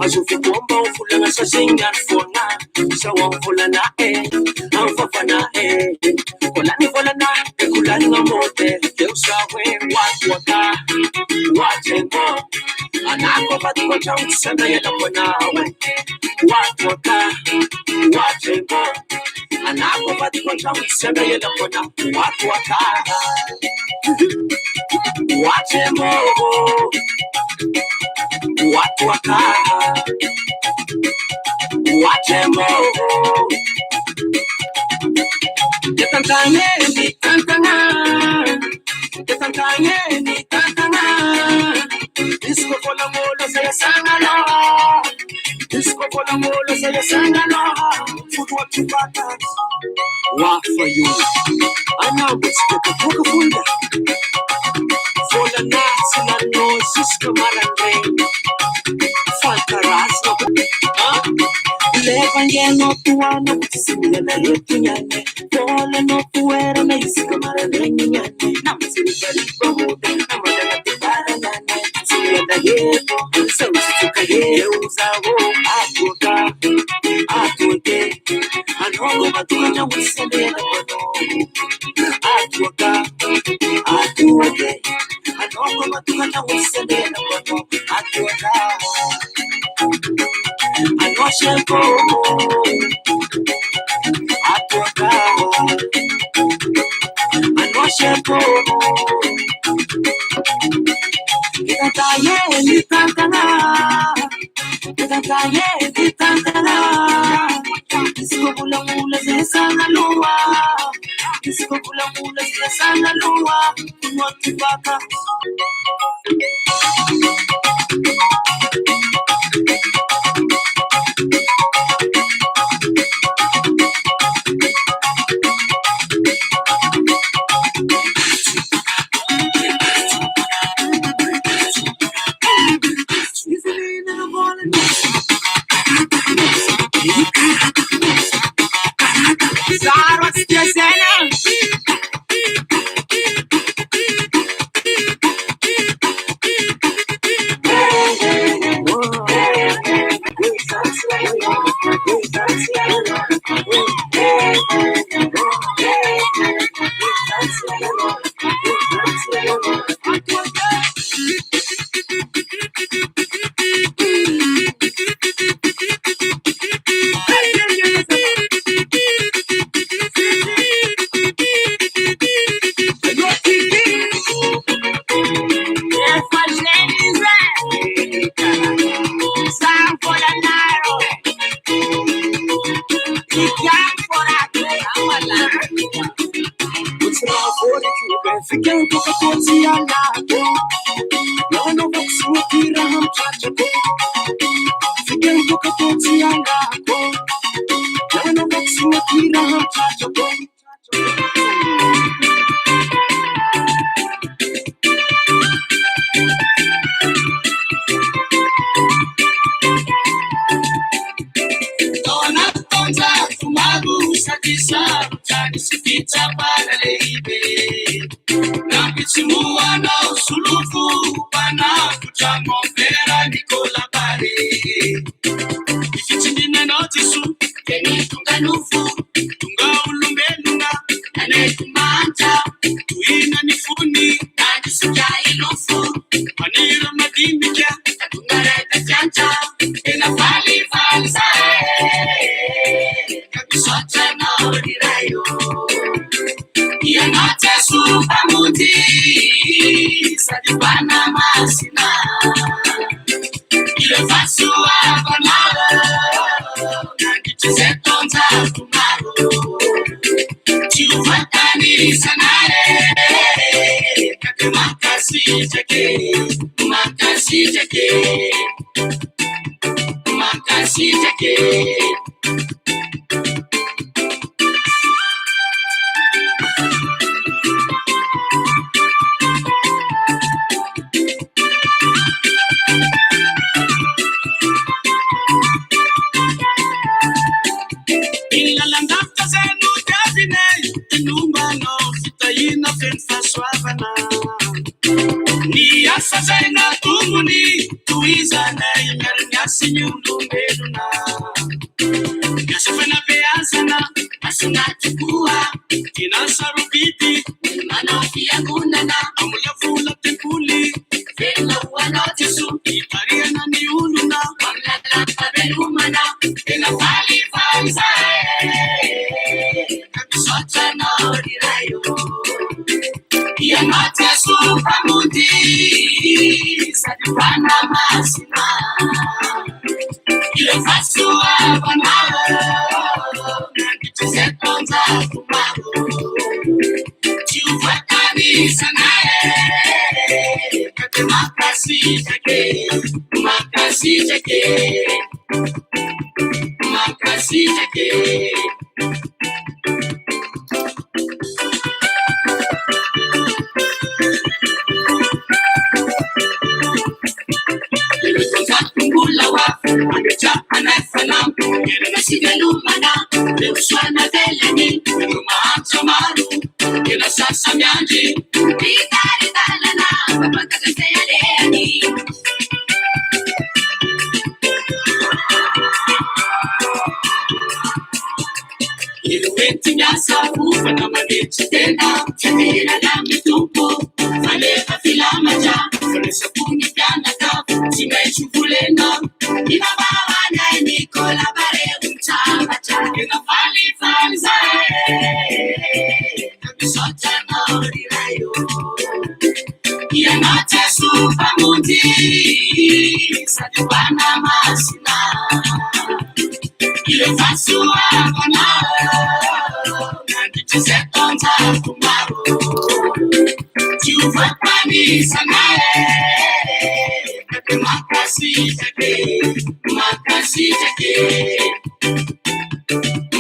azofikomba ovolana sasegny any foana sao amvolana amfafana kolany volana de kolanina model deo sa hoe watoaka watengo anako fatikotrano tsy sanda elako anawe watoaka watengo anako fatikotrano tsy sanda elako ana watoaka watengo watoaka watengo Tantangeni, tantanga. Disco for the molo, say a sangalo. Disco for the molo, say a sangalo. Food what you got. Walk for you. I know it's the Pukafunda. For the nights and I know Cisco Marangain. Fantaras, Levangelo tuano, similar to Yane. All no fuera me Cisco Marangain. Now it's in the road. I'm going to Paranana. See the Yeto, so to Usa, Atuke. I know what to do with Sabina. Atuka, Atuke. I know what to do with Sabina. Atuka. I know she'll go. Atuka. I know she'll go. Tantana. Disco pula mula se sana lua. Disco pula mula se sana lua. Motivaka. Ni asa zaina tumuni tuiza na imernya Malagasy ny olombelona miasa fanabeazana asana tokoa tina sarobity manao fiangonana amolavola tekoly velona ho anao Jeso itariana ny olona amlalapabelomana tena falifaly zay misaotranao rirayo ianao Jeso mpamonjy sady mpana masina ile fasoavanao nandritry zay taonjako maro tsy ho voatanisanae kate makasitrake makasitrake makasitrake Sigalumana, eu suona veleni, macho maru, che la sassa miangi, ritari dall'ana, ma cosa sei aleni? Il venti mi ha saputo, ma che ci tenda, c'è tira la mi tupo, valeva filama già, con il sapuni pianata, si me ci fulena, mi va e Nicola Bareu Chamacha che non fali sai che sottano riraio io notte su pamundi sa di buona massina io faccio a buona che ci sei tonta kumaro ci vuoi pani sanae makasitake makasitake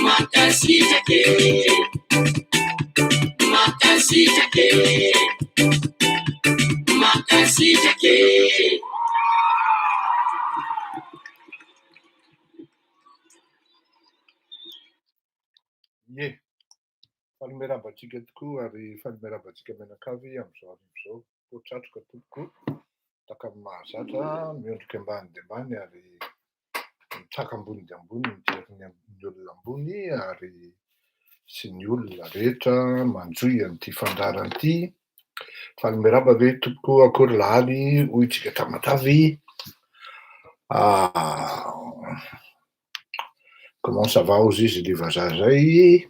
makasitake makasitake makasitake Ye, falmerabatsika tokoa ary falmerabatsika menakavy amin'izao amin'izao potratroka tompoko taka amin'ny mahazatra miondrika ambany dia ambany ary mitsaka ambony dia ambony mijery ny olona ambony ary sy ny olona rehetra manjoy an'ity fandrarana ity. Falmeraba ve tompoko akory laly hoy tsika tamatavy. Comment ça va aux izy le vazaha zay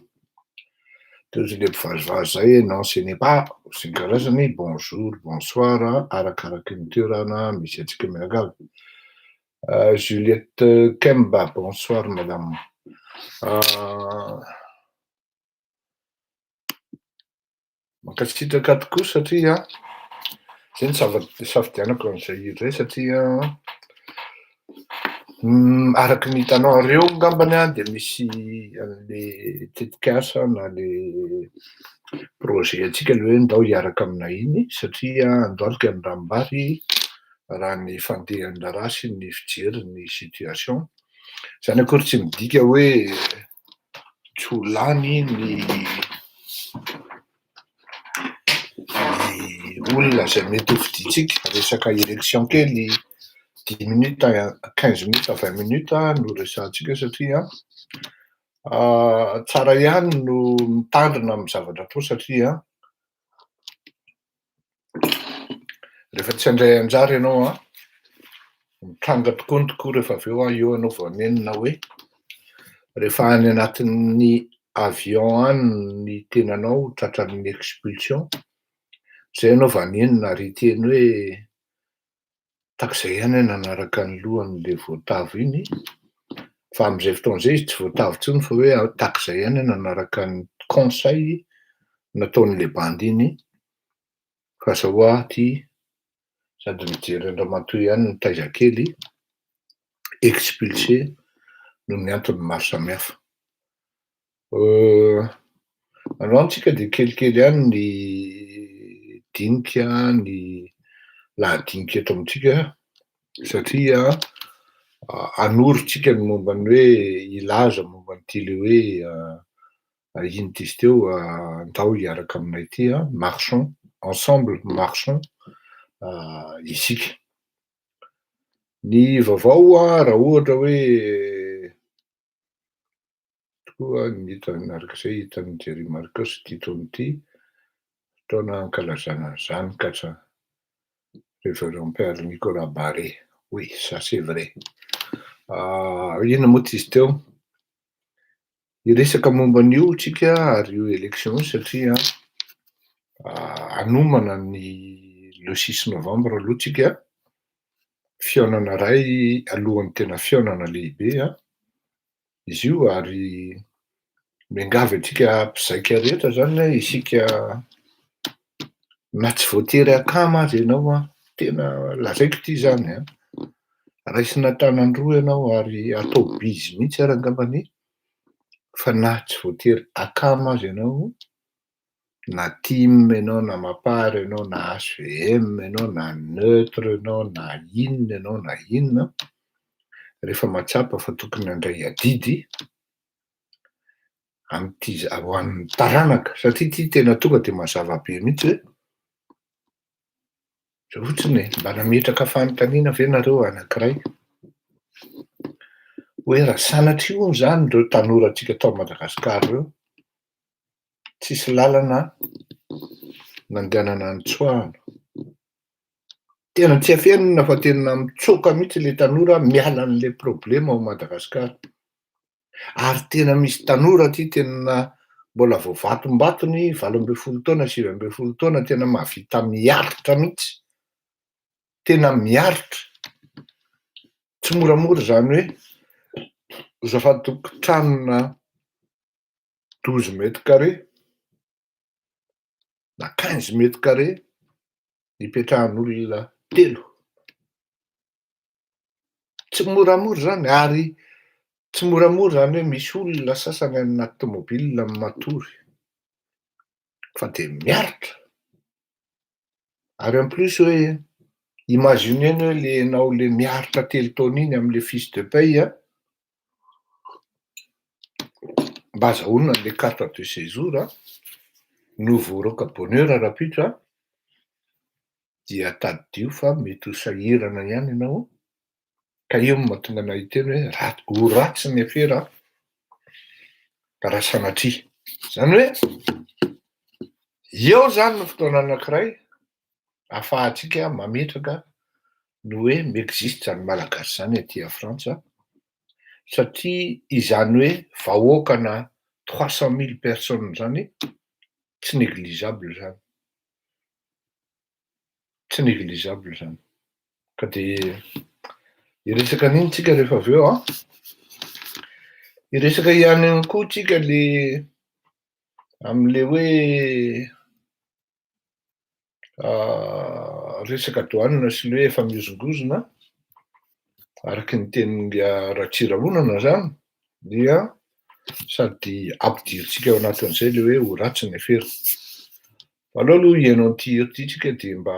tozy le mpivazivazy zay non ce n'est pas sy ny karazany bonjour bonsoir arakaraky ny toerana misy antsika mianakavy. Juliette Kemba bonsoir madame. Mankasitraka tokoa satria zay ny safidianako an'izay izy zay satria araky ny hitanao reo ngambany dia misy an'le tetikasa na le projet antsika le hoe ndao hiaraka aminay iny satria andohalika ny rambary raha ny fandehan'ny raha sy ny fijery ny situation zany akory tsy midika hoe tsy ho lany ny olona zay mety ho vidintsika resaka élection kely 10 minutes 15 minutes 20 minutes no resahantsika satria tsara ihany no mitandrina amin'ny zavatra atao satria rehefa tsy handray anjara ianao mitranga tokoa ny tokoa rehefa avy eo eo anao vao nenina hoe rehefa any anatin'ny avion any ny tenanao tratran'ny expulsion zay anao vanenina ary teny hoe takizay ihany nanaraka ny lohan'le voatavo iny fa amin'izay fotoan'izay izy tsy voatavo intsony fa hoe takizay ihany nanaraka ny conseil nataon'le bandy iny fa azahoa ty sady mijery Andriamatoa ihany ny taizakely expulsé noho ny antony maro samihafa. Andro antsika dia kelikely ihany ny dinika ny lahadinika eto amintsika satria anoritsika ny momba ny hoe ilaza momba nyity le hoe ino ty izy teo andao hiaraka aminay ity marchons ensemble marchons isika Ny vaovao raha ohatra hoe tokoa ny hitanaraka izay hitan'ny Jerry Marcus ity taona ity, taona ankalazana zanakatra Révérend Père Nicolas Barré. Oui, ça c'est vrai. Inona moa ty izy teo? Hiresaka momba an'io tsika ary io élection satria hanomana ny le 6 novembre aloha tsika fihaonana ray alohan'ny tena fihaonana lehibe izy io ary miangavy atsika mpizaika rehetra zany isika na tsy voatery akama azy ianao tena lazaiko ity zany raisina tanandroa ianao ary atao bizy mihitsy ary angambany fa na tsy voatery akama azy ianao na TIM ianao na mapary ianao na HVM ianao na neutre ianao na inona rehefa matsapa fa tokony handray adidy am'ty ho an'ny taranaka satria ty tena tonga de mazava be mihitsy hoe ohatriny mba nametraka fanontaniana ve nareo anankiray hoe raha sanatria hono zany reo tanorantsika tao Madagasikara reo tsisy lalana nandehanana nitsoahana, tena tsy afenina fa tena mitsoka mihitsy le tanora miala an'le problema ao Madagasikara ary tena misy tanora ty tena mbola vao vatombatony 18 taona 19 taona tena mahavita miaritra mihitsy, tena miaritra tsy moramora zany hoe zafady tokotranona 12 mètres carrés na 15 mètres carrés ipetrahan'olona 3, tsy moramora zany ary tsy moramora zany hoe misy olona sasany any anaty tomobile matory fa de miaritra ary en plus hoe imagineny hoe le enao le miaritra telo taona iny am'le fiche de paye mba azahoana le carte de séjour nouveau roca bonheur rapitra dia taddio fa mety ho sahirana ihany ianao ka io mahatonga anay teny hoe ho ratsy ny afera raha sanatria zany hoe eo zany ny fotoana anankiray ahafahantsika mametraka no hoe miexiste zany malagasy zany aty a Frantsa satria izany hoe vahoakana 300 000 personnes zany tsy négligeable zany, tsy négligeable zany ka de hiresaka an'iny tsika rehefa avy eo hiresaka ihany koa tsika le am'le hoe resaka douane sy le hoe efa miozongozona araky ny tenin'ny Ratsirahonana zany dia sady ampidiritsika ao anatin'izay le hoe ho ratsy ny afera. Aleo aloha ianao ty eto tsika de mba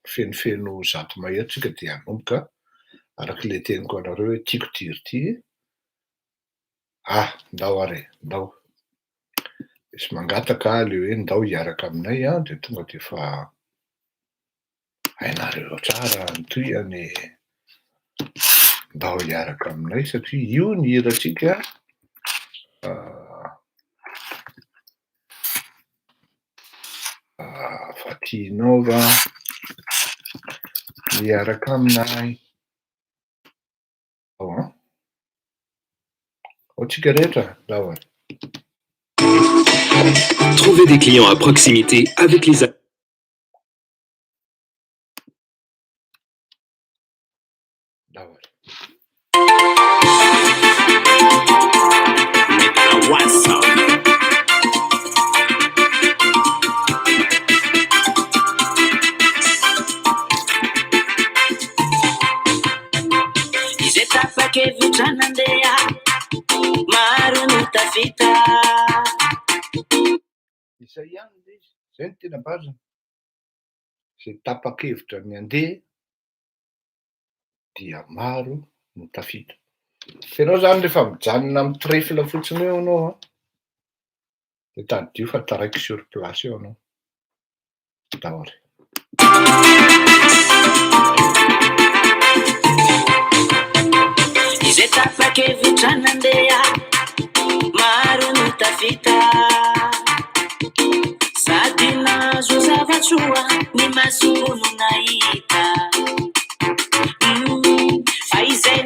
fenofeno zato mahery tsika de hanomboka araky le teniko anareo hoe tiako tiry ty ndao are ndao sy mangataka le hoe ndao hiaraka aminay de tonga de fa hainareo tsara nytoyany ndao hiaraka aminay satria io ny hiratsika fa tianao va miaraka aminay tsika rehetra ndao ary. Trouver des clients à proximité avec les Izay ihany le izy, zay ny tena bazina. Zay tapa-kevitra ny andeha dia maro no tafita. Ianao zany rehefa mijanona amin'ny trèfle fotsiny eo anao de taddio fa taraiky sur place eo anao. Daholo.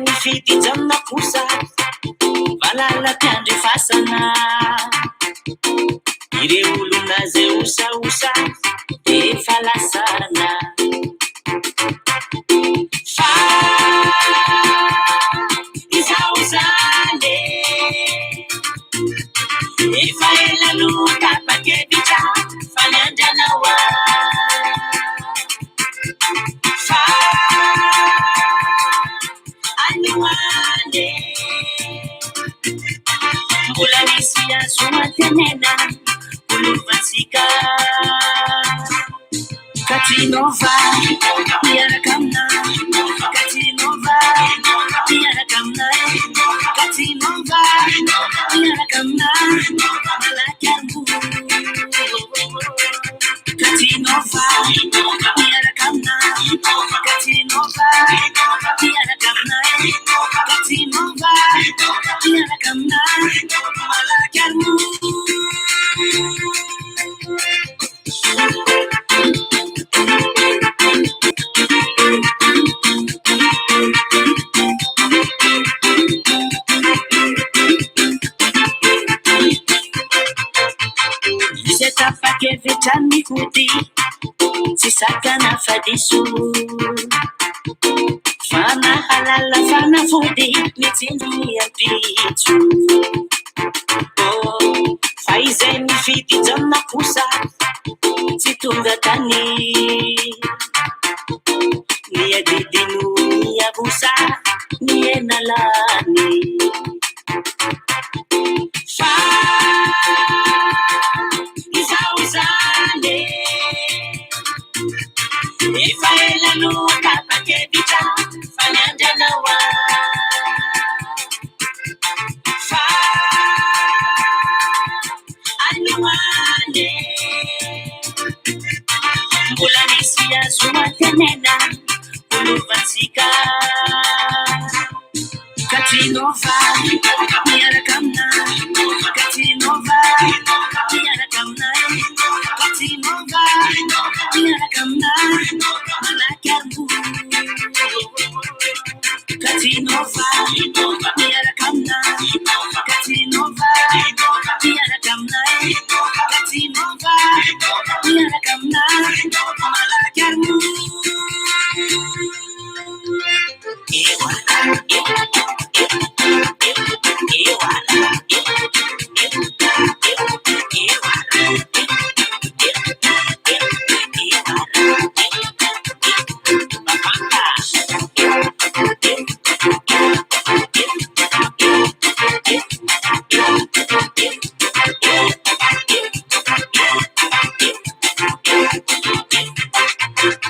ny fitijanona kosa valala mpiandrefasana ireo olona zay osaosa efa lasana fa izao zany efa elalo tapakevitra fanandranaoa fa anuane mbola misy azo antenena olovatsika katinova miaraka aminay katinova miaraka aminay katinova miaraka aminay malaky armo katinova miaraka aminay katinova miaraka aminay katinova miaraka aminay malaky armo tapakevitra mihody tsy sakana fadiso fanahalala fanafody mitsinjy ampitso fa izay mifitijanona kosa tsy tonga tany miadidino miavosa mienalany fa izao zany efa elano tapakevitra fanandranaoa fa anuane mbola misy azo antenena olovatsika katinova miaraka aminay katinova miaraka aminay katinova miaraka aminay malaky armo katinova miaraka aminay katinova miaraka aminay katinova miaraka aminay malaky armo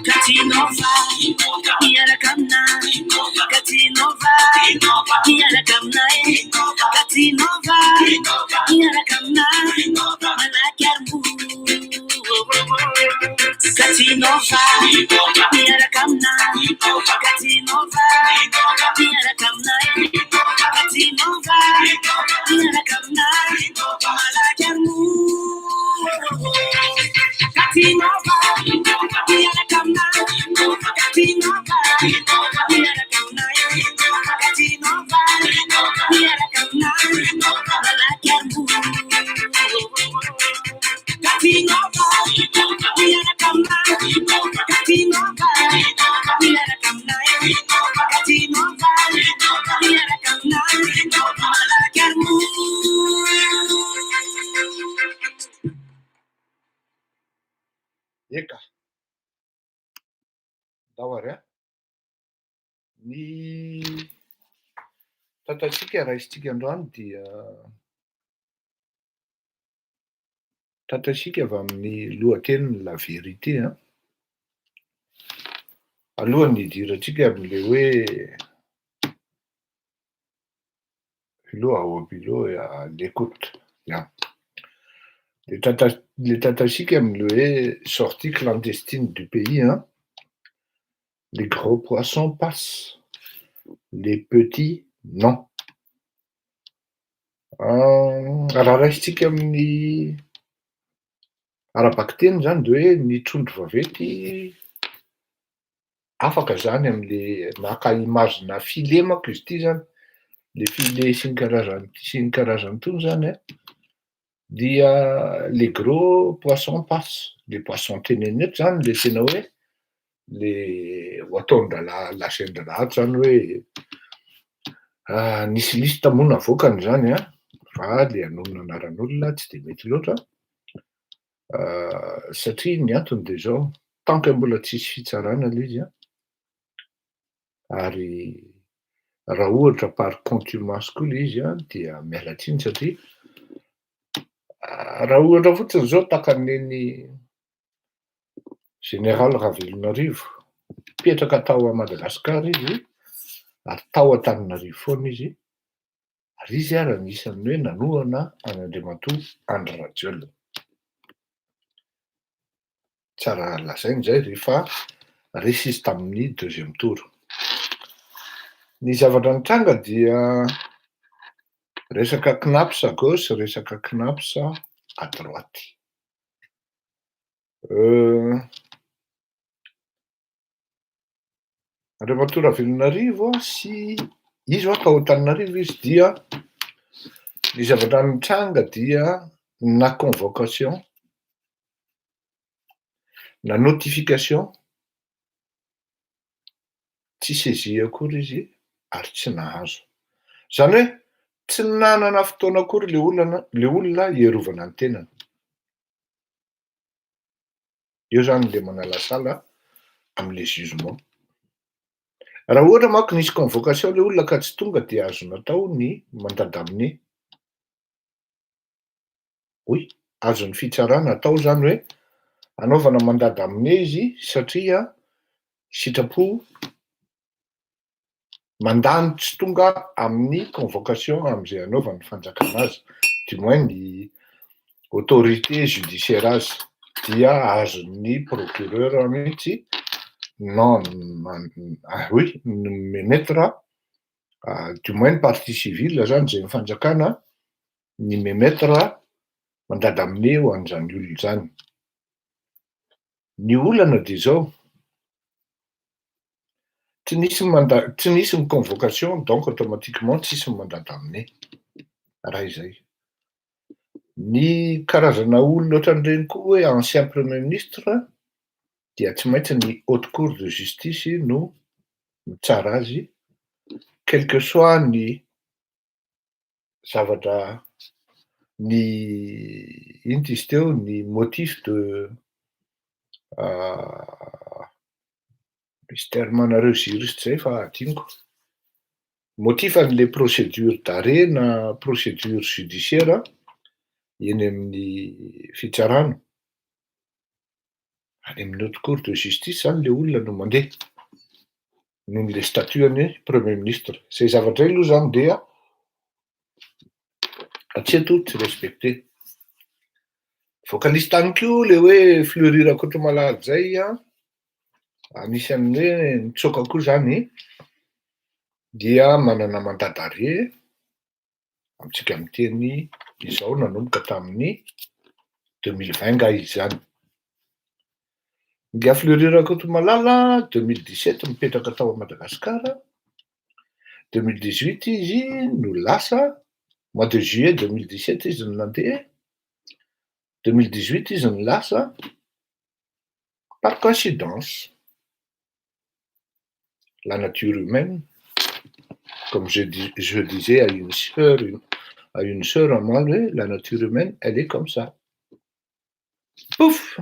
katinova miaraka aminay katinova miaraka aminay katinova miaraka aminay malaky armo katinova miaraka aminay katinova miaraka aminay katinova miaraka aminay malaky armo katinova miaraka aminay katinova miaraka aminay katinova miaraka aminay malaky armo katinova miaraka aminay katinova miaraka aminay katinova miaraka aminay malaky armo eka dawary ny tantatsika raisitsika androany dia tantatsika avy amin'ny lohateniny la vérité alohan'ny hidirantsika amin'le hoe philo au bilo à l'écoute. Les Tatashik est sortie clandestine du pays. Hein. Les gros poissons passent, les petits non. Arahaisika amin'ny ara-bakiteny zany de hoe ny trondro vaventy afaka zany am'le maka imagina file manko izy ity zany, le file sy ny karazany tony zany a, dia le gros poisson passe, le poisson teneniny eto zany le tena hoe le ho ataon-drala lasain-dralahatra zany hoe nisy lista moa navoakany zany a, fa le anonona anaran'olona tsy de mety loatra satria ny antony de zao, tant que mbola tsisy fitsarana le izy a, ary raha ohatra par contumace koa le izy a dia miala tsiny satria raha ohatra fotsiny zao takan'iny général Ravelonarivo, mipetraka tao a Madagasikara izy ary tao Antananarivo foana izy, ary izy ary anisan'ny hoe nanohana an'Andriamatoa Andry Rajoelina. Tsara lazainy zay rehefa resy izy tamin'ny deuxième tour. Ny zavatra nitranga dia resaka CNAPS à gauche, resaka CNAPS à droite. Andriamatoa Ravelonarivo sy izy oa tao Antananarivo izy dia ny zavatra nitranga dia na convocation na notification tsy saisie akory izy ary tsy nahazo. Zany hoe tsy nanana fotoana akory le olona iarovana ny tenany. Eo zany le manalasala am'le jugement. Raha ohatra manko nisy convocation le olona ka tsy tonga dia azony atao ny mandat d'amener. Oui, azony fitsarana atao zany hoe anaovana mandat d'amener izy satria sitrapo mandany tsy tonga amin'ny convocation am'izay anaovany fanjakana azy, du moins ny autorité judiciaire azy, dia azon'ny procureur mihitsy oui, mimemettre du moins ny partie civile zany zay fanjakana ny mimemettre mandat d'amener ho an'izany olona zany. Ny olana de zao, tsy nisy ny convocation donc automatiquement tsisy ny mandat d'amener, raha izay. Ny karazana olona ohatran'ireny koa hoe ancien premier ministre dia tsy maintsy ny haute cour de justice no mitsara azy, quel que soit ny zavatra ny ino ty izy teo, ny motif de misy terme anareo juriste zay fa adinoko, motif an'le procédure d'arrêt na procédure judiciaire eny amin'ny fitsarana, any amin'ny haute cour de justice zany le olona no mandeha noho le statuan'ny premier ministre. Zay zavatra io aloha zany dia tsy ato tsy respecté. Vocaliste tany koa le hoe Fleury Rakotomalala zay a, anisan'ny hoe nitsoaka koa zany dia manana mandat d'arrêt amintsika miteny izao nanomboka tamin'ny 2020 nga izy zany. Nga Fleury Rakotomalala 2017 mipetraka tao a Madagasikara, 2018 izy no lasa, mois de juillet 2017 izy no nandeha, 2018 izy no lasa, par coïncidence. La nature humaine, comme je disais à une sœur à moi, la nature humaine, elle est comme ça. Pouf!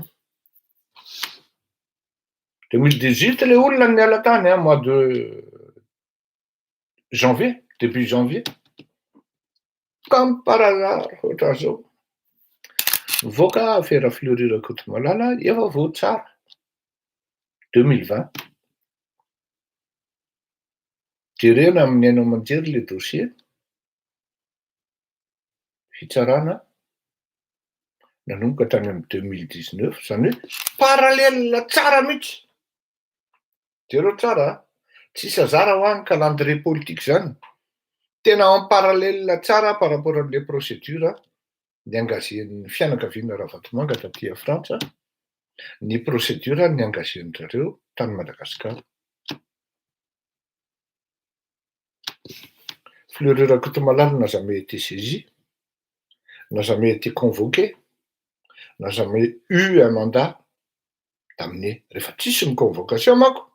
2018, le olona niala tany, mois de janvier, début janvier. Comme par hasard, ohatran'izao. Mivoaka affaire Fleury Rakotomalala, efa voatsara. 2020. Jerena amin'ny haino aman-jery le dossier fitsarana nanomboka tany amin'ny 2019, zany hoe parallèle tsara mihitsy. Jereo tsara, tsisy azara ho any calendrier politique zany. Tena en parallèle tsara par rapport am'le procédure niangazen'ny fianakaviana Ravatomanga taty Frantsa, ny procédure niangazen'ny zareo tany Madagasikara. Fleurir Koutomalala n'a jamais été saisi, n'a jamais été convoqué, n'a jamais eu un mandat d'amener rehefa tsisy ny convocation manko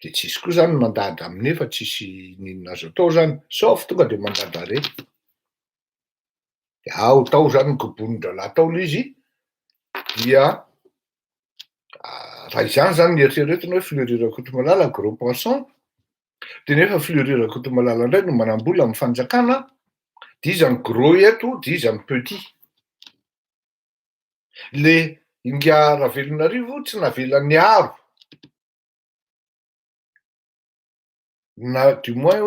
de tsisy koa zany mandat d'amener fa tsisy ninona azo atao zany sauf tonga de mandat d'arrêt de ao tao zany ny gobon-dralahy tao izy dia raha izany zany ny eritreretina hoe Fleurir Koutomalala gros poisson de nefa Fleurir Koutomalala indray no manambola amin'ny fanjakana dia izy ny gros eto dia izy ny petit le inga Ravelonarivo tsy navela niaro na du moins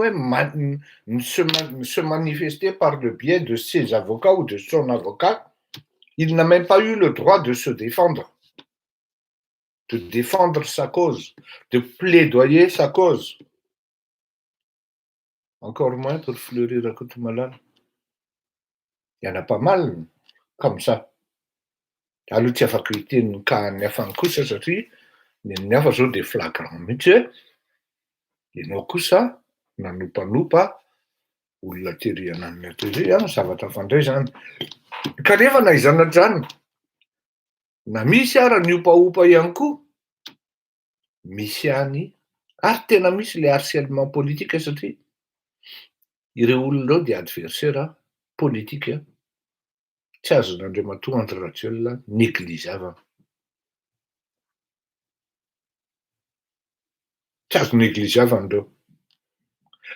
se manifester par le biais de ses avocats ou de son avocat, il n'a même pas eu le droit de se défendre, de défendre sa cause, de plaidoyer sa cause. Encore moins pour Fleurir Koutomalala. Il y en a pas mal comme ça. Aloha tsy afaka hiteny ka ny hafany kosa satria ny hafa zao de flagrant mihitsy hoe ianao kosa nanopanopa olona tery ananina tery zavatra fandray zany kanefa na izany hatrany na misy ara niopaopa ihany koa misy any ary tena misy le harcèlement politique satria ireo olona reo dia adversaire politique tsy azon'Andriamatoa Andry Rajoelina neglisavana tsy azo neglisavana reo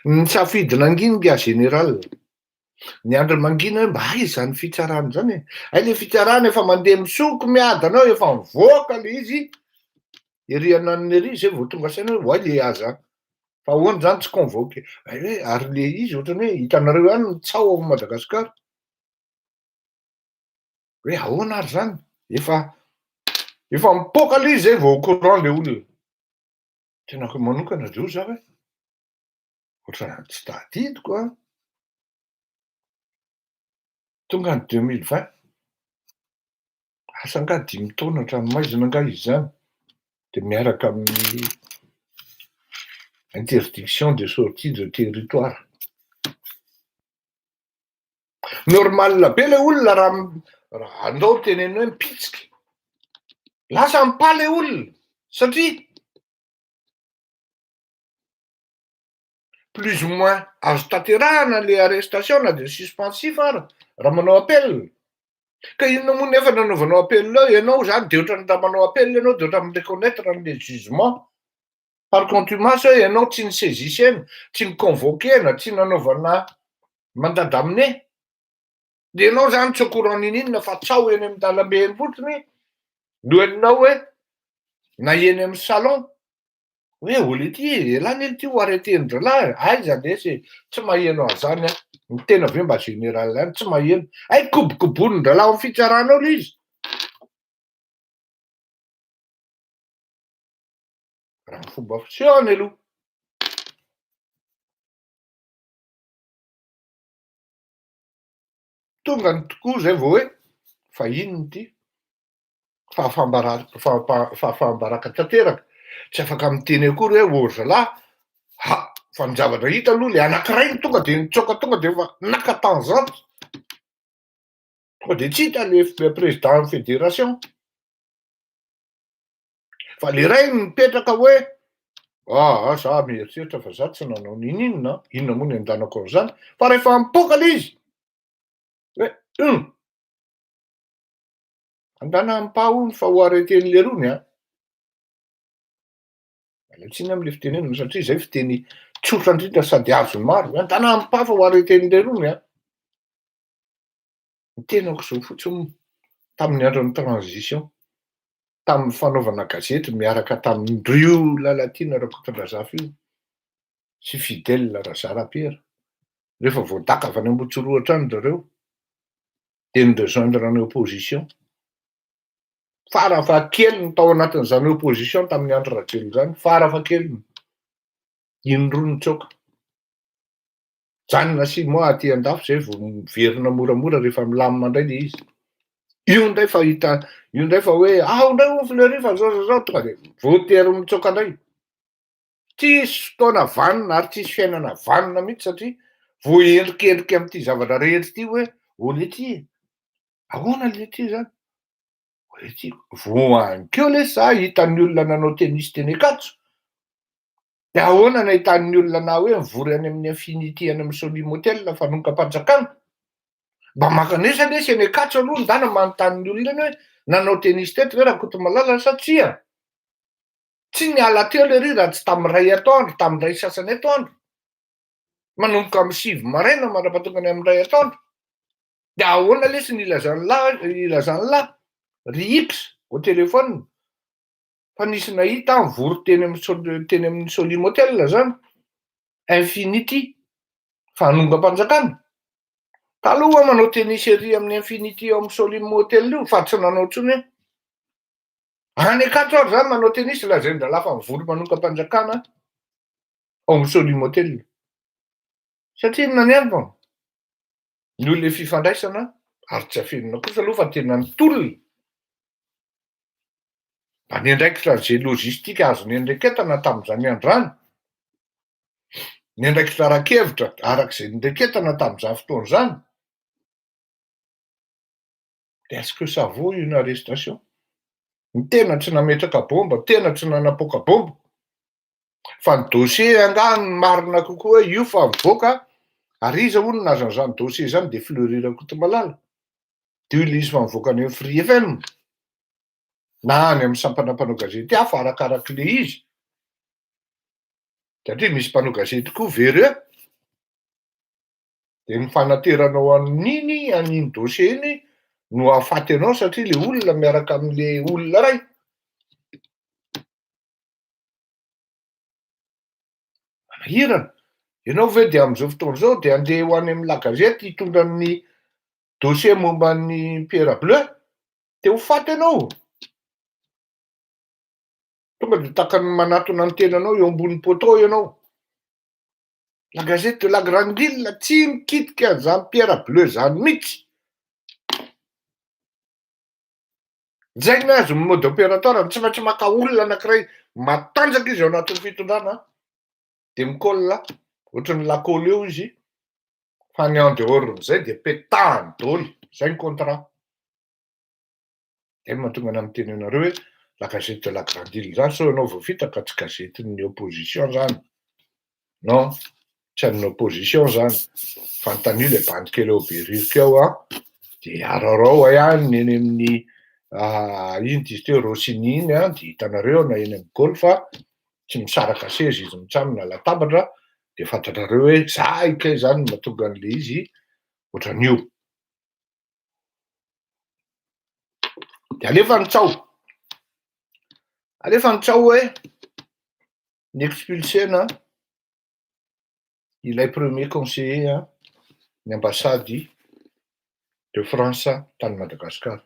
ny safidy nanginga général ny andro mangina hoe mba aiza ny fitsarana zany ay le fitsarana efa mandeha misoko miadanao efa mivoaka le izy ery ananiny ery zay vao tonga saina hoe oay le aza fa ahoana zany tsy convoqué hoe ary le izy ohatrany hoe hitanareo ihany ny tsao ao Madagasikara hoe ahoana ary zany efa mipoka le izy zay vao au courant le olona tenako manokana reo za hoe ohatrany tsy tadidiko a tonga ny 2020 asa nga 5 taona hatranomaizina nga izy zany de miaraka amin'ny interdiction de sortie de territoire normal be le olona raha andao teneny hoe mipitsika lasa mipa le olona satria plus ou moins azo tanterahana le arrestation na de suspensif ara raha manao appel ka inona moa nefa nanaovanao appel leo ianao zany de ohatrany raha manao appel ianao de ohatrany reconnaître an'le jugement par contumace hoe ianao tsy ny saisisena tsy ny convoquena tsy nanaovana mandat d'amener de ianao zany tsy au courant ninina fa tsao eny amin'ny dalambe eny fotsiny lohaninao hoe na eny amin'ny salon hoe olo ity elany ely ty ho arreten'dralahy aiza lesy tsy maheno azany a ny tena aveo mba général any tsy maheno ay kobokobon'dralahy amin'ny fitsaranao le izy raha ny fomba fisehany aloha tonga ny tokoa zay vao hoe fa inony ty fahafahambaraka tanteraka tsy afaka miteny akory hoe zalahy fa ny zavatra hita aloha le anankiray tonga de nitsoka tonga de fa nakatanzato tonga de tsy hita le président fédération fa le ray mipetraka hoe za mieritreritra fa za tsy nanao ninina inona moa ny andanako an'izany fa rehefa mipoka le izy hoe andana mipahony fa ho arreten'le rony a alatsiny am'le fitenenana satria zay fiteny tsotra indrindra sady azony maro andana mipa fa ho arreten'le rony a ny tenako zao fotsiny tamin'ny andron'ny transition tamin'ny fanaovana gazety miaraka tamin'Andrio Lalatiana Rakotondrazafy io sy Fidèle Razarapiera rehefa voadaka avy any Ambotsoroatra any zareo de ny rejoindre ny opposition farafahakeliny tao anatin'izany opposition tamin'ny andro Rajoelina zany farafahakeliny inroa nitsoka janona sy moa aty andafy zay vao miverina moramora rehefa milamina indray le izy io ndray fa hita io ndray fa hoe ndray ho Fleury fa zao tonga de voatery mitsoka indray tsisy fotoana vanina ary tsisy fiainana vanina mihitsy satria voaendrikendrika amin'ity zavatra rehetra ity hoe ole ty ahoana le ty zany ole ty voankeo le za hitan'ny olona nanao tenisy teny Ankatso de ahoana nahitan'ny olona na hoe mivory any amin'ny Infinity any amin'ny Solim Hotel fanonka-panjakana mba makanesa lesy eny Ankatso aloha ndana manontany olona eny hoe nanao tenisy teto ve Rakotomalala satria tsy niala teo le ry raha tsy tamin'ny ray atoandro tamin'ny ray sasany atoandro manomboka amin'ny 7 maraina mandrapahatongany amin'ny ray atoandro de ahoana lesy ny ilazany lahy ry X au telefona fa nisy nahita mivory teny amin'ny Solim Hotel zany Infinity fanonga-panjakana taloha manao tenisy ery amin'ny Infinity eo amin'ny Solim Hotel io fa tsy nanao intsony hoe any Ankatso ary zany manao tenisy lazaindra lafa mivory manonga-panjakana ao amin'ny Solim Hotel satria inona ny andro ny olona fifandraisana ary tsy afenina kosa aloha fa tena nitolona mba niandraikitra zay lojistika azony endreketana tamin'izany androany niandraikitra ran-kevitra arak'izay nendreketana tamin'izany fotoana zany de est-ce que ça vaut une arrestation ny tena tsy nametraka bomba tena tsy nanapoaka bomba fa ny dossier angano marina kokoa hoe io fa mivoaka ary iza hono naza an'izany dossier zany de Fleury Rakotomalala de io le izy fa mivoaka any amin'ny Free FM na any amin'ny sampana mpanao gazety hafa arakaraky le izy satria misy mpanao gazety koa very eo de ny fanateranao amin'iny an'iny dossier iny no ahafaty anao satria le olona miaraka amin'le olona ray manahirana ianao ve de amin'izao fotoana zao de andeha ho any amin'ny La Gazette hitondra ny dossier momba ny Pierre Bleu de ho faty anao tonga de takany manatona ny tenanao eo ambony poteau ianao La Gazette de la Grande Ville tsy mikitika an'izany Pierre Bleu zany mihitsy zay ny azo ny mode opérateur tsy maintsy maka olona anankiray matanjaka izy ao anatin'ny fitondrana de mikolla ohatran'ny lakôly eo izy fa ny en dehors zay de petahany daholo zay ny contrat de mahatonga ana amin'ny teny anareo hoe La Gazette de la Grande Ville zany so ianao vao vita ka tsy gazetin'ny opposition zany non tsy an'ny opposition zany fanontany le bande kely ao be rivoka ao de araorao ihany eny amin'ny iny dizy teo Rossini iny de hitanareo na eny amin'ny golf tsy misaraka seza izy mitsamina latabatra de fantanareo hoe za ikay zany mahatonga an'le izy ohatran'io de alefa nitsao hoe ny expulsena ilay premier conseiller ny ambassady de France tany Madagasikara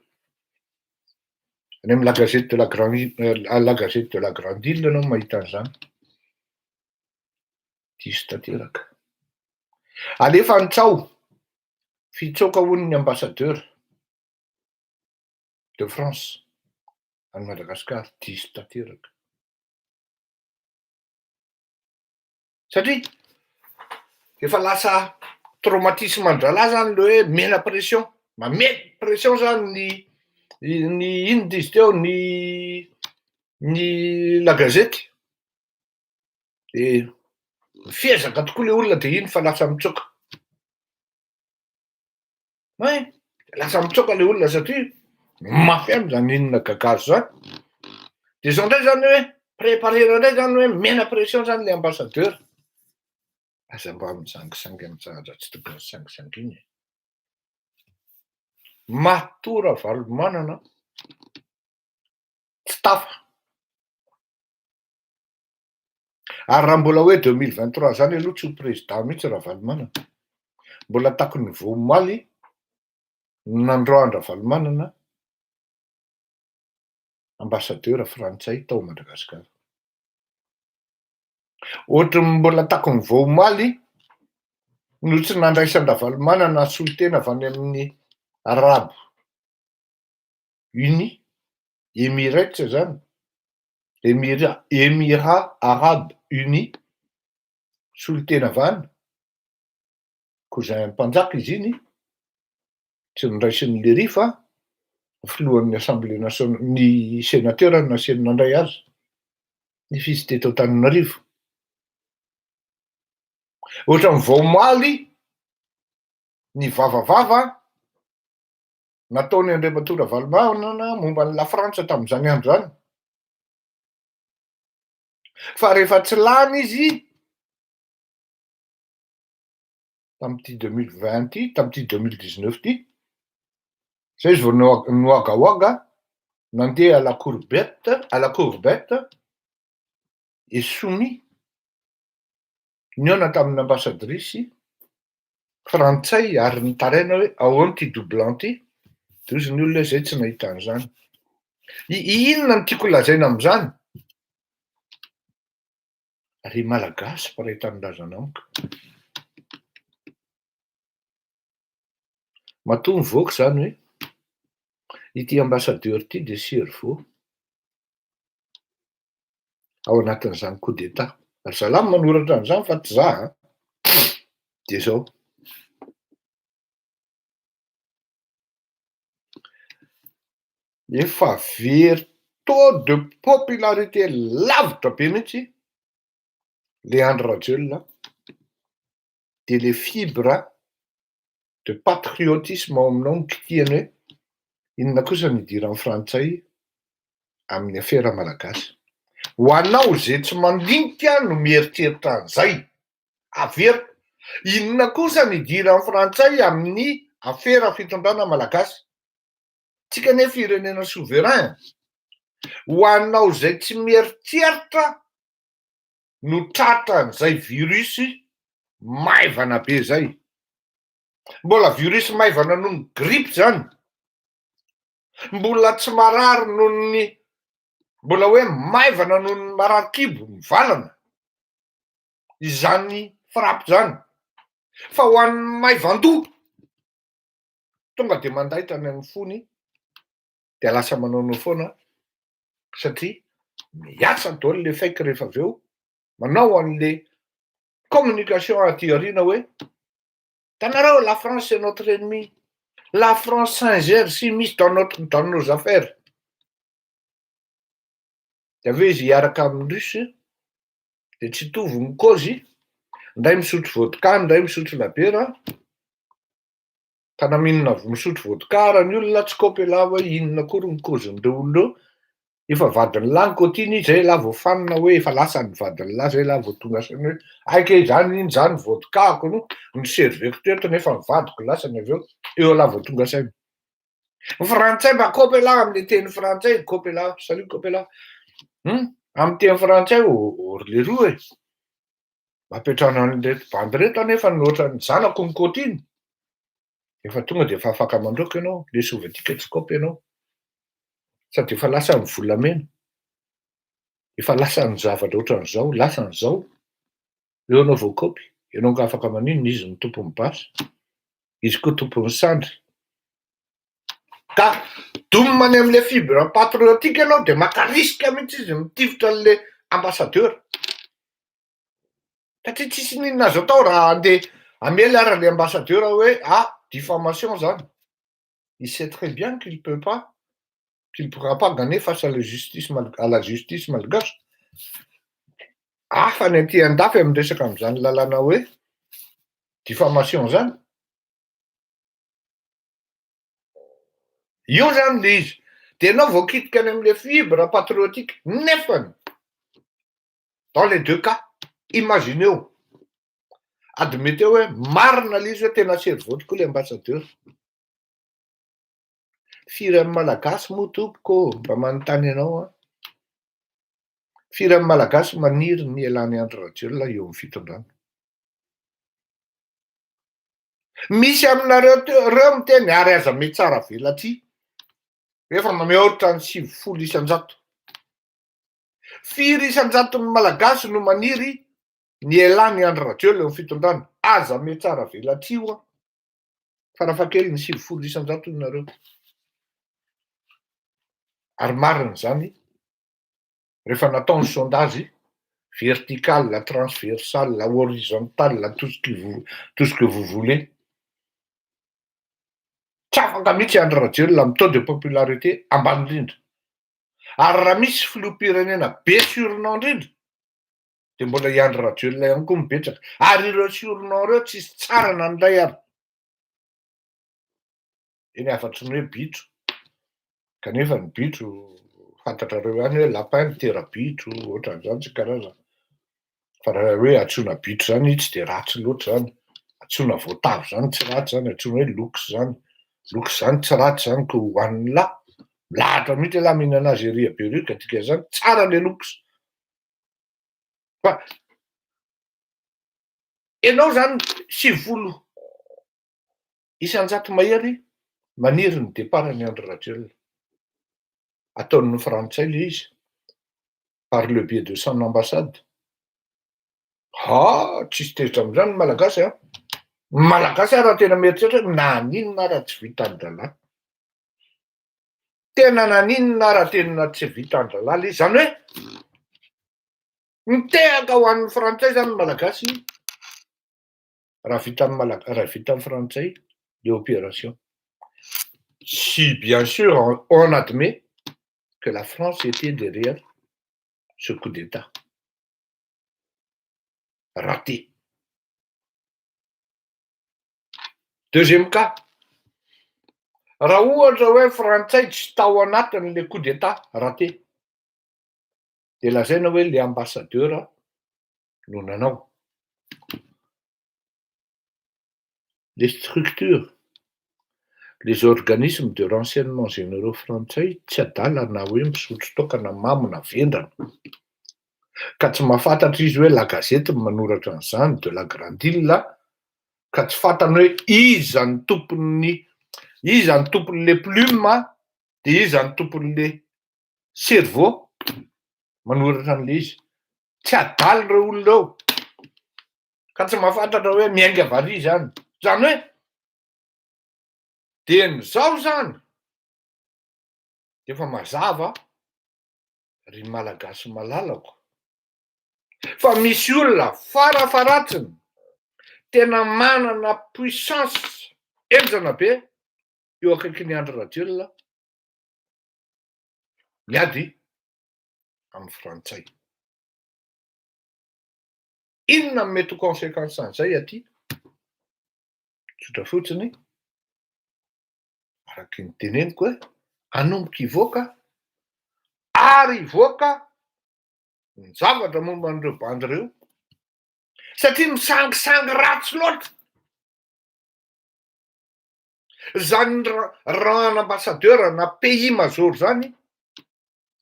any amin'ny La Gazette de la Grande Ville anao mahita an'izany diso tanteraka alefa nitsao fitsoaka hono ny ambassadeur de France any Madagasikara diso tanteraka satria efa lasa traumatisme andrala zany le hoe mena pression mamety pression zany ny ino dizy teo ny La Gazette de mifiezaka tokoa le olona de iny fa lasa mitsoaka lasa mitsoaka le olona satria mafy any zany inona gagazo zany de zao ndray zany hoe préparera ndray zany hoe mena pression zany le ambassadeur aza mba misangisangy amintsahatra tsy tokony sangisanginy matora valomanana tsy tafa ary raha mbola hoe 2023 zany aloha tsy ho président mihitsy raha valomanana mbola takony vomaly nandroandra valomanana ambassadeur frantsay tao Madagasikara ohatrany mbola takony vomaly no tsy nandraisandra valomanana solitena avy any amin'ny Arabe Unis Emirates zany Émirats Arabes Unis solitena avy any cousin mpanjaka izy iny, tsy niraisin'ny Lery fa filohan'ny assemblée nationale, ny sénateur nasiany nandray azy. Ny fisy teto Antananarivo. Ohatran'ny Vaomaly, ny vavavava nataony Andriamatora Valomanana momba ny La Frantsa tamin'izany andro zany. Fa rehefa tsy lany izy tamin'ity 2020 ty, tamin'ity 2019 ty, zay izy vao noagaoaga nandeha à la courbette et soumis niona tamin'ny ambassadrisy frantsay ary nitaraina hoe ahoana ty doublant ty, de izy ny olona zay tsy nahita an'izany. Inona no tiako lazaina amin'izany? Ry malagasy paray tanindrazana amiko. Matoa mivoaka zany hoe ity ambassadeur ty de Cerveau ao anatin'izany coup d'état. Ry Salamo manoratra an'izany fa tsy za. De zao. Efa very taux de popularité lavitra be mihitsy Léandre Rajoelina, de les fibres de patriotisme ao aminao nikitiany hoe inona kosa ny idiran'ny frantsay amin'ny afera malagasy. Ho anao zay tsy mandinika no mieritreritra an'izay. Averiko, inona kosa ny idiran'ny frantsay amin'ny afera fitondrana malagasy? Tsika anie firenena souverain. Ho anao zay tsy mieritreritra no tratra an'izay virusy maivana be zay. Mbola virus maivana noho ny grippe zany. Mbola tsy marary noho ny, mbola hoe maivana noho ny marary kibo mivalana. Izany frappe zany. Fa ho an'ny maivan-doha tonga de mandaitra any amin'ny fony de lasa manao foana satria miasa daholo le faiky rehefa avy eo manao an'le communication aty aoriana hoe tanareo la France c'est notre ennemi. La France s'ingère s'immisce dans nos affaires. De aveo izy hiaraka amin'ny Russe de tsy hitovy ny cause, ndray misotro vodka, ndray misotro labiera. Ka na minona misotro vodka raha ny olona tsy kopela hoe inona kory ny cause-ndreo olona efa vadiny lahy nikotiny, zay lahy vao fanina hoe efa lasa ny vadiny lahy, zay lahy vao tonga sany hoe aika zany iny zany vodka-ko no niserveko teto nefa ny vadiko lasany avy eo lahy vao tonga sainy. Ny frantsay mba kopela amin'ny teny frantsay, kopela, salut kopela. Amin'ny teny frantsay le roa e. Mapetrana an'ireto bandy reto anefa ny ohatran'ny zanako nikotiny. Efa tonga de efa afaka mandroaka ianao, le soviétique tsy kopy ianao. Sady efa lasa ny volamena. Efa lasa ny zavatra ohatran'izao, lasa n'izao. Eo anao vao kopy. Ianao ka afaka maninona izy ny tompony basy. Izy koa tompony sandry. Ka domina amin'le fibre patriotique ianao de maka risque mihitsy izy mitifitra an'le ambassadeur. Satria tsisy n'inona azo atao raha andeha amela ara le ambassadeur hoe diffamation zany. Il sait très bien qu'il peut pas, qu'il ne pourra pas gagner face à la justice malgache. Fa ny aty andafy amin'ny resaka amin'izany lalàna hoe diffamation zany. Io zany le izy. De ianao vao kitika any amin'le fibre patriotique nefany. Dans les deux cas, imaginez-vous. Admettez hoe marina le izy hoe tena Cerveau tokoa le ambassadeur. Firy amin'ny malagasy moa tompoko mba manontany ianao. Firy amin'ny malagasy maniry ny ialany Andry Rajoelina eo amin'ny fitondrana. Misy aminareo reo miteny ary aza me tsara velatria. Efa mameoritra ny 700 isan-jato. Firy isan-jaton'ny malagasy no maniry ny ialany Andry Rajoelina eo amin'ny fitondrana. Aza me tsara velatria hoa. Farafahakeliny ny 700 isan-jato nareo. Ary marina zany, rehefa natao ny sondage verticale, transversale, horizontale, tout ce que vous voulez. Tsy afaka mihitsy andro radio la mitao de popularité ambany indrindra. Ary raha misy filoham-pirenena be surnom indrindra, de mbola iandro radio ilay ihany koa mibetsaka. Ary ireo surnom ireo tsisy tsara nandray ary. Eny afatry ny hoe bitro. Kanefa ny bitro fantatrareo ihany hoe lapin mitera-bitro, ohatran'izany tsy karazana. Fa raha hoe antsoina bitro zany tsy de ratsy loatra zany. Antsoina voatavo zany tsy ratsy zany, antsoina hoe loks zany. Loks zany tsy ratsy zany ka ho an'ny lahy. Milahatra mihitsy lahy mihinana azy ery be ka dikan'izany tsara le loks. Fa ianao zany 70 isan-jato mahery maniry ny departny andro radio. Ataon'ny frantsay le izy par le biais de son ambassade. Tsisy tezitra am'izany ny malagasy a. Malagasy raha tena mieritreritra na ninona raha tsy vitan-dralahy. Tena na ninona raha tena tsy vitan-dralahy. Zany hoe mitehaka ho an'ny frantsay zany ny malagasy raha vitan'ny frantsay les opérations. Si bien sûr on admet que la France était derrière ce coup d'État raté. Deuxième cas, raha ohatra hoe frantsay tsy tao anatin'le coup d'État raté, de lazaina hoe le ambassadeur no nanao. Les structures, les organismes de renseignement généraux frantsay tsy adala na hoe misotro tokana mamona vendrana. Ka tsy mahafantatra izy hoe la gazette manoratra an'izany de la grande île, ka tsy fantany hoe iza ny tompon'le plume de iza ny tompon'le cerveau manoratra an'le izy. Tsy adala ireo olona reo. Ka tsy mahafantatra hoe miainga vary zany. Zany hoe de n'izao zany de efa mazava ry malagasy malalako fa misy olona farafaratsiny tena manana puissance enjana be eo akaiky ny andro radio miady amin'ny frantsay. Inona mety ho conséquence an'izay aty? Tsotra fotsiny, araky ny teneniko hoe anomboka hivoaka ary hivoaka ny zavatra momba an'ireo bandy ireo satria misangisangy ratsy loatra. Zany rang ambassadeur na pays major zany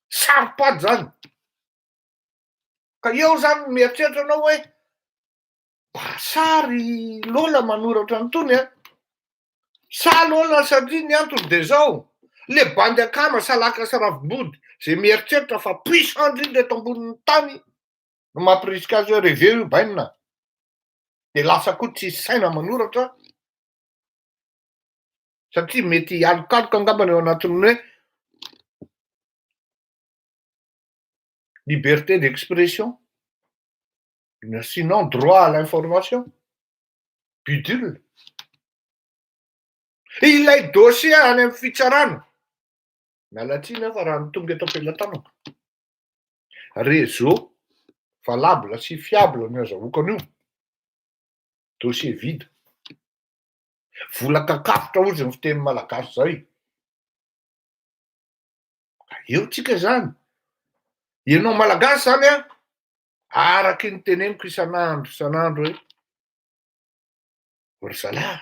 saripady zany. Ka eo zany mieritreritra anao hoe sary lola manoratra anytony a. Sa lola satria ny antony de zao. Le bandy akama salaka sy ravim-body zay mieritreritra fa puissant indrindra eto ambonin'ny tany no mampirisika azy hoe reveo io bainina. De lasa koa tsy saina manoratra. Satria mety alokaloka angambany eo anatin'ny hoe liberté d'expression, sinon droit à l'information, bidule. Ilay dossier any amin'ny fitsarana. Mialatsiny fa raha ny tonga eto am-pelatanako. Réseau valable sy fiable ny azahoako an'io. Dossier vide. Vola kakafotra ozy ny fiteny malagasy zay. Eo tsika zany. Ianao malagasy zany a, araky ny teneniko isan'andro hoe ry zalahy,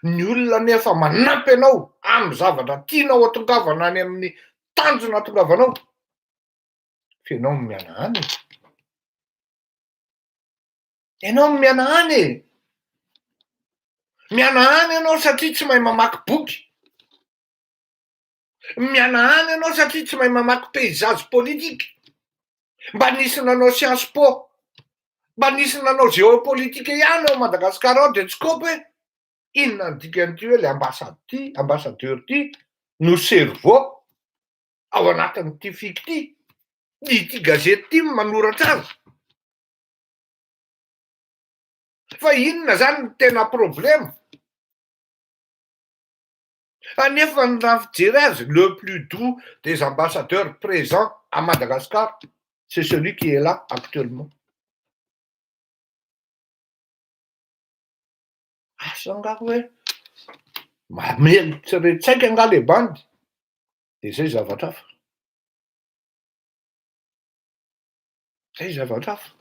ny olona nefa manampy anao amin'ny zavatra tianao atongavana any amin'ny tanjona atongavanao. Fianao miana any. Ianao miana any. Miana any ianao satria tsy mahay mamaky boky. Miana any ianao satria tsy mahay mamaky paysage politique. Mba nisy nanao sciences po, mba nisy nanao géopolitique ihany ao Madagasikara ao de tsy kopy hoe inona ny dikan'ity hoe le ambassadeur ty no cerveau ao anatin'ity fiky ty. Ity gazety ty manoratra azy. Fa inona zany ny tena problème? Anefa ny raha fijery azy, le plus doux des ambassadeurs présents à Madagascar, c'est celui qui est là actuellement. Asa nga hoe mamelotsaretsaika nga le bandy, de zay zavatra hafa. Zay zavatra hafa.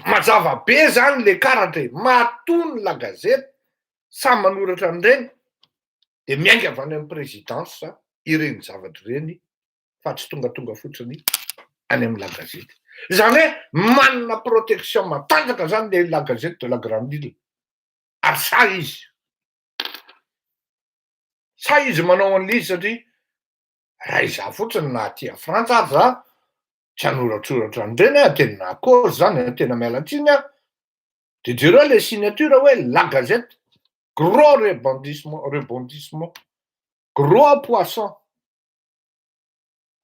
Mazava be zany le karatra, matony la gazety, samy manoratra an'ireny, de miainga avy any amin'ny présidence ireny zavatra ireny, fa tsy tonga fotsiny any amin'ny la gazety. Zany hoe manana protection matanjaka zany le la gazette de la grande île. Ary sa izy manao an'l'izy satria raha izaho fotsiny na aty a Frantsa ary za tsy hanoratsoratra an'ireny tena cause zany tena miala tsiny de jereo le signature hoe la gazette, gros rebondissement, gros poisson.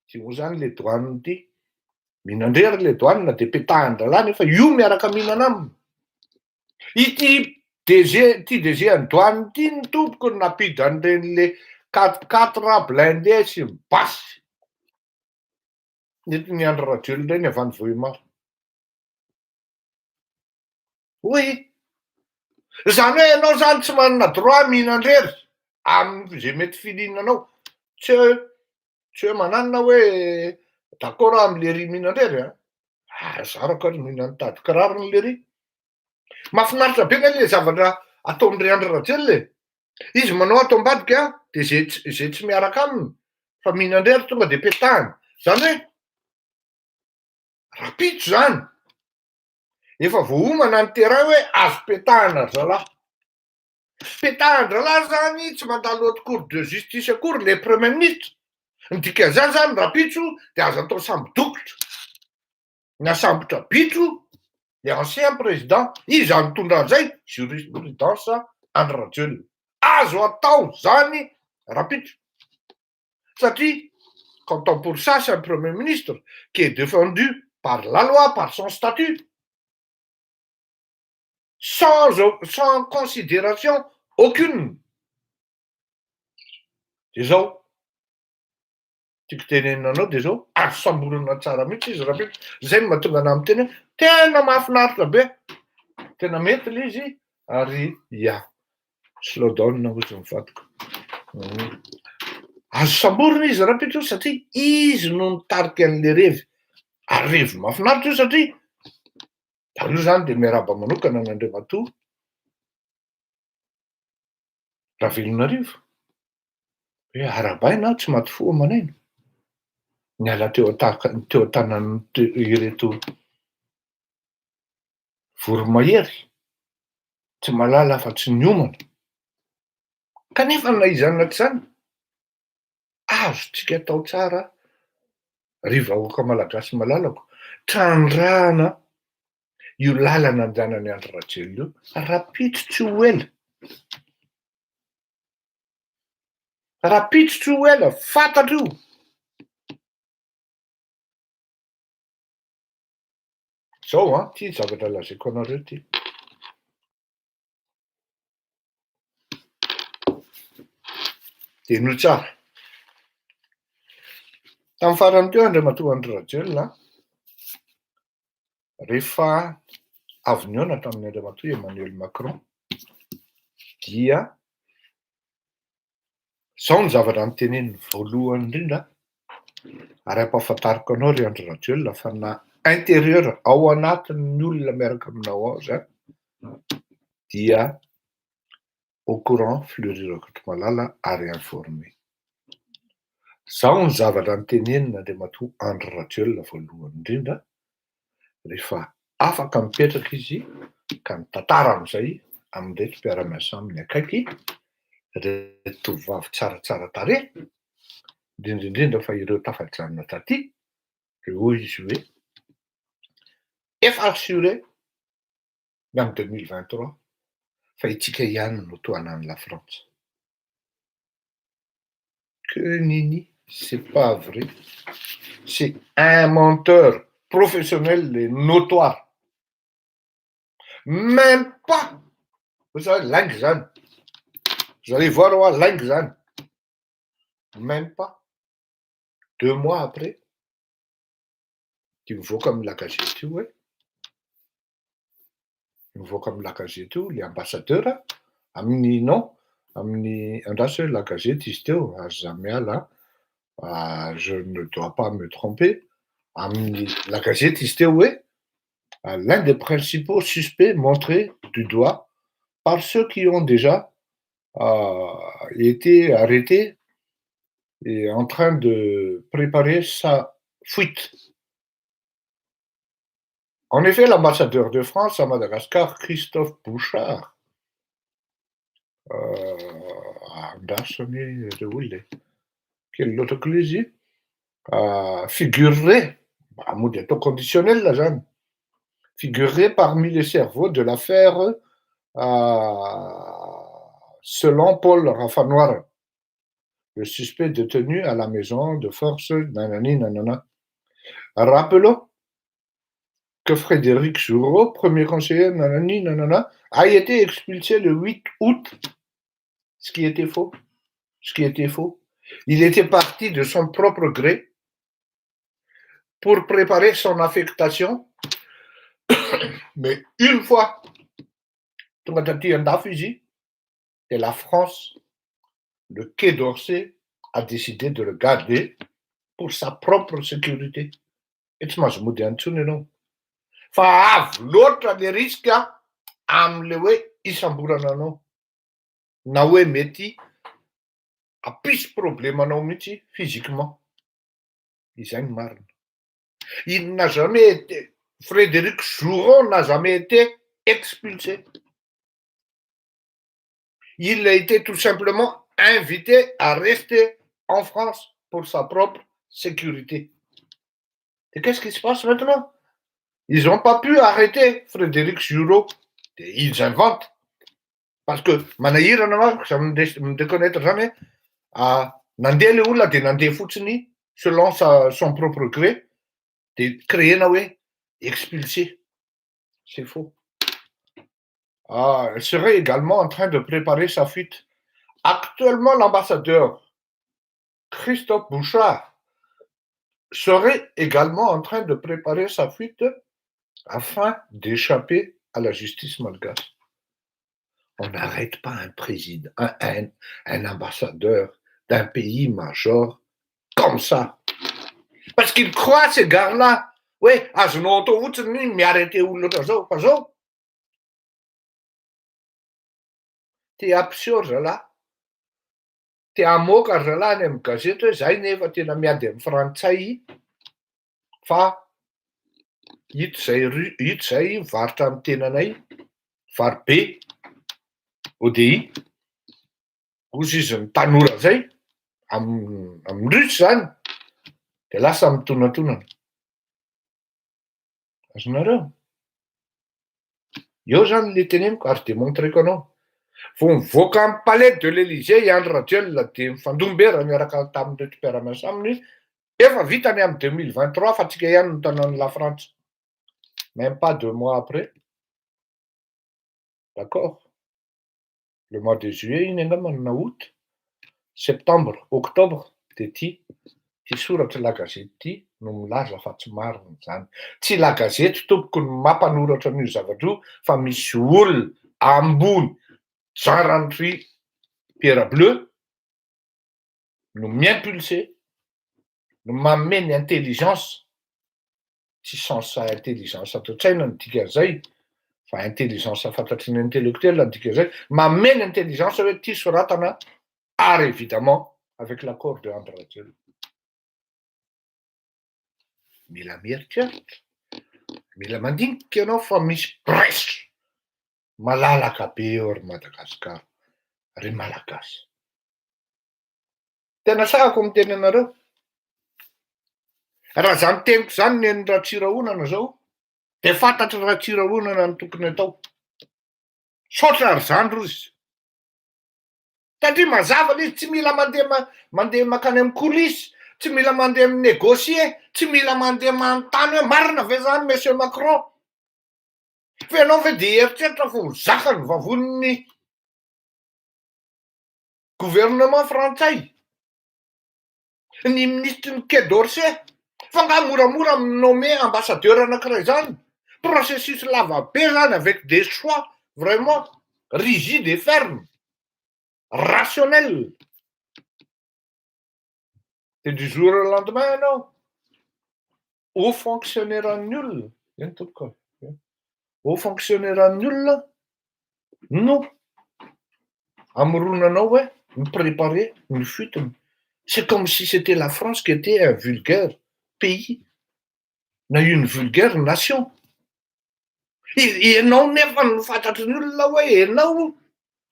Ty moa zany le douane ty mihinandrery le douane de petahan-dralahy nefa io miaraka mihinana aminy. Ity DG any douane ty ny tompoko ny napody an'ireny le 4x4 blindé sy basy. Nety ny Andry Rajoelina ireny avy any Vohimar. Oui. Zany hoe ianao zany tsy manana droit mihinandrery am'izay mety fihinanao. Tsy hoe mananona hoe d'accord am'le ry mihinandrery zarako ary mihinana tady kirarony le ry. Mahafinaritra be le zavatra ataon'ry Andry Rajoelina. Izy manao ato ambadika de zay tsy miaraka aminy fa mihinandrery tonga de petahany. Zany hoe rapitso zany. Efa voahomana ny terrain hoe azo petahana zalahy. Petahan-dralahy zany tsy mandalo haute cour de justice akory le premier ministre. Ny dikan'izany zany rapitso de azo atao sambo dokotra. Nasambotra bitro le ancien président, izy zany mitondra an'izay jurisprudence Andry Rajoelina. Azo atao zany rapitso. Satria quand on pourchasse un premier ministre qui est défendu par la loi, par son statut, sans considération aucune. De zao tiako tenenina de zao azo samborina tsara mihitsy izy rapitso. Zay no mahatonga anahy miteny tena mahafinaritra be, tena mety le izy ary slowdown ozy mifatoko. Azo samborina izy rapitso satria izy no nitarika an'le revy. Ary revy mahafinaritra io satria io zany de miarahaba manokana n'Andriamatoa Ravelonarivo hoe arabaina tsy maty fo aman'aina. Niala teo an-tanan'ny ireto voromahery, tsy malala fa tsy niomana. Kanefa na izany zany azotsika atao tsara ry vahoaka malagasy malalako trandrahana io lalana andehanan'ny Andry Rajoelina io rapitso tsy ho ela. Rapitso tsy ho ela, fantatro io. Zao ty zavatra lazaiko anareo ty. De no tsara. Tamin'ny farany teo Andriamatoa Andry Rajoelina rehefa avy niona tamin'ny Andriamatoa Emmanuel Macron dia zao ny zavatra noteneniny voalohany indrindra ary ampahafantariko anao ry Andry Rajoelina fa na intérieur ao anatin'ny olona miaraka aminao ao zany dia au courant fleurirako malala ary informé. Zao ny zavatra notenenina Andriamatoa Andry Rajoelina voalohany indrindra rehefa afaka mipetraka izy ka mitantara amin'izay amin'reto mpiara-miasa aminy akaiky, reto tovovavy tsaratsara tarehy, indrindrindrindra fa ireo tafajanona taty, reo izy hoe efa assuré ny 2023 fa itsika ihany no toanan'ny la France. Que nini C'est pas vrai. C'est un menteur professionnel et notoire. Même pas. Vous savez, Langzan. Vous allez voir Langzan. Même pas. 2 mois après, il me faut comme la cachette, ouais. Il me faut comme la cachette, les ambassadeurs, amni non, amni andasse la cachette, isteo, à jamais là. Je ne dois pas me tromper. Amni la cachette, isteo, ouais. L'un des principaux suspects montrés du doigt par ceux qui ont déjà été arrêtés et en train de préparer sa fuite. En effet, l'ambassadeur de France à Madagascar, Christophe Bouchard, figurerait, à modesto conditionnel, la jeune, figurerait parmi les cerveaux de l'affaire selon Paul Rafanoir, le suspect détenu à la maison de force nanani nanana. Rappelons que Frédéric Joureau, premier conseiller nanani nanana, a été expulsé le 8 août, ce qui était faux. Il était parti de son propre gré pour préparer son affectation, mais une fois et la France, le Quai d'Orsay a décidé de le garder pour sa propre sécurité. Et tu m'as dit, non. L'autre des risques, amlewe isamburanano. Nawe meti a plus problème miti physiquement. Il n'a jamais été, Frédéric Joureau n'a jamais été expulsé. Il a été tout simplement invité à rester en France pour sa propre sécurité. Et qu'est-ce qui se passe maintenant? Ils n'ont pas pu arrêter Frédéric Joureau. Ils inventent. Parce que Manaïra, ça ne me déconnecte jamais, à Nandele Oula, de Nandé Foutsini, selon son propre gré, de créer Nawe, expulsé. C'est faux. Elle serait également en train de préparer sa fuite. Actuellement, l'ambassadeur Christophe Bouchard serait également en train de préparer sa fuite afin d'échapper à la justice malgache. On n'arrête pas un président, un ambassadeur d'un pays major comme ça. Parce qu'il croit, ces gars-là, oui, je n'ai pas arrêté où le réseau. T'es absurde là. T'es à moka là, nem gazette, zaineva tena miady amin'ny frantsay fa hito zay varotra amin'ny tenanay, vary be, ODI, ozy izy ny tanora zay, amin'ny russe zany, de lasa mitonantonana. Azonareo? Eo zany le teneniko ary démontreko anao. Vao mivoaka amin'ny palais de l'Élysée, André Rajel de mifandom-bera miaraka tamin'ny récupération aminy, efa vitany amin'ny 2023 fa tsika ihany no tanan'ny la France. Même pas 2 mois après. D'accord? Le mois de juillet, iny angamba août, septembre, octobre, de ty soratra la gazety ty no milaza fa tsy marina zany. Tsy la gazety tompoko ny mampanoratra an'io zavatra io, fa misy olona ambony Jean-Randry Pierre Bleu no m'impulsé, no manome ny intelligence, tsy sens intelligence ato-tsaina ny dika zay, fa intelligence fantatry ny intellectuel ny dika zay, manome ny intelligence hoe ty soratana, ary évidemment avec l'accord de André Rajel. Mila mieritreritra, mila mandinika ianao fa misy presse malalaka be eo ary Madagasikara, ry malagasy. Tena sahako miteny anareo. Raha zany teniko zany ny Ratsirahonana zao, de fantatry Ratsirahonana ny tokony atao. Saotra ary zany rozy. Satria mazava izy tsy mila mandeha makany amin'ny coulisses tsy mila mandeha minégocie, tsy mila mandeha manontany hoe marina ve zany monsieur Macron. Fa ianao ve de eritreritra fa ho zakany vavoniny gouvernement frantsay, ny ministre ny Quai d'Orsay, fa nga moramora minome ambassadeur anankiray zany. Processus lava be zany avec des choix vraiment rigides et fermes, rationnels. Et du jour au lendemain, non. Haut fonctionnaire nul. En tout cas. Haut fonctionnaire nul. Non. Amoronanao hoe préparer une fuite. C'est comme si c'était la France qui était un vulgaire pays. Na une vulgaire nation. Ianao nefa ny fantatry ny olona hoe ianao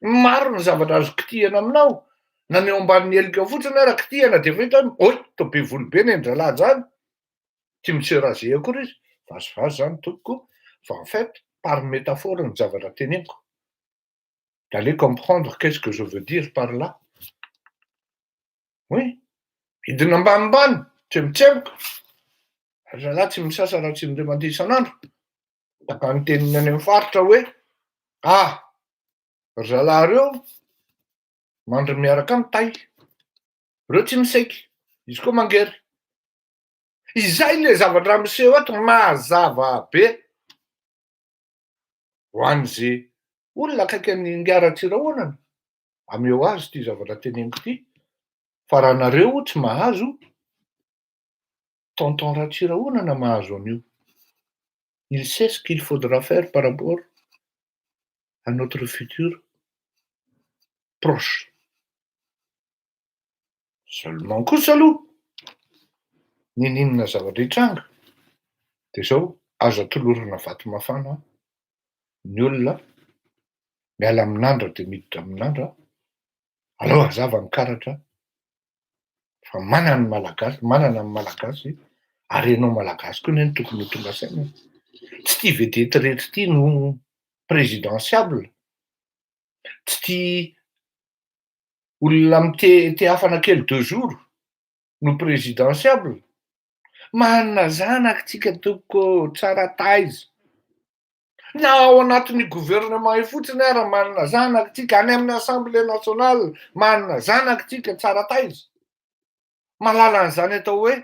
maro ny zavatra azo kitihana aminao. Na ny eo ambanin'ny helika fotsiny ara kitihana de efa hita oi to be volobe ny andralahy zany. Tsy monsieur Razé akory izy. Vazovazo zany tompoko. Fa en fait, par métaphore ny zavatra teneniko. D'aller comprendre qu'est-ce que je veux dire par là. Oui. Hidina ambanimbany, tsemotsemoka. Zalahy tsy misasa raha tsy indray mandeha isan'andro. Taka ny teniny any amin'ny faritra hoe zalahy reo mandry miaraka amin'ny tay. Reo tsy misaiky. Izy koa mangery. Izay le zavatra miseho eto mazava be. Ho an'izay olona akaiky ny ngara-tsiraonana. Ameo azy ty zavatra teneniko ty. Fa raha nareo tsy mahazo, tonton Ratsiraonana mahazo an'io. Il sait ce qu'il faudra faire par rapport à notre futur proche. Seulement kosa aloha, ninona zavatra hitranga. De zao, azo atolorana vato mafana. Ny olona miala amin'andra de miditra amin'andra. Aleo hazava ny karatra. Fa manana ny malagasy, ary ianao malagasy koa ny tokony ho tonga saina. Tsy tia vedety rehetra ty no présidentiable. Tsy tia olona mite hafana kely 2 jours no présidentiable. Manana zanakitsika toko tsara taiza. Na ao anatin'ny gouvernement io fotsiny ara manana zanakitsika, any amin'ny Assemblée nationale manana zanakitsika tsara taiza. Malala an'izany atao hoe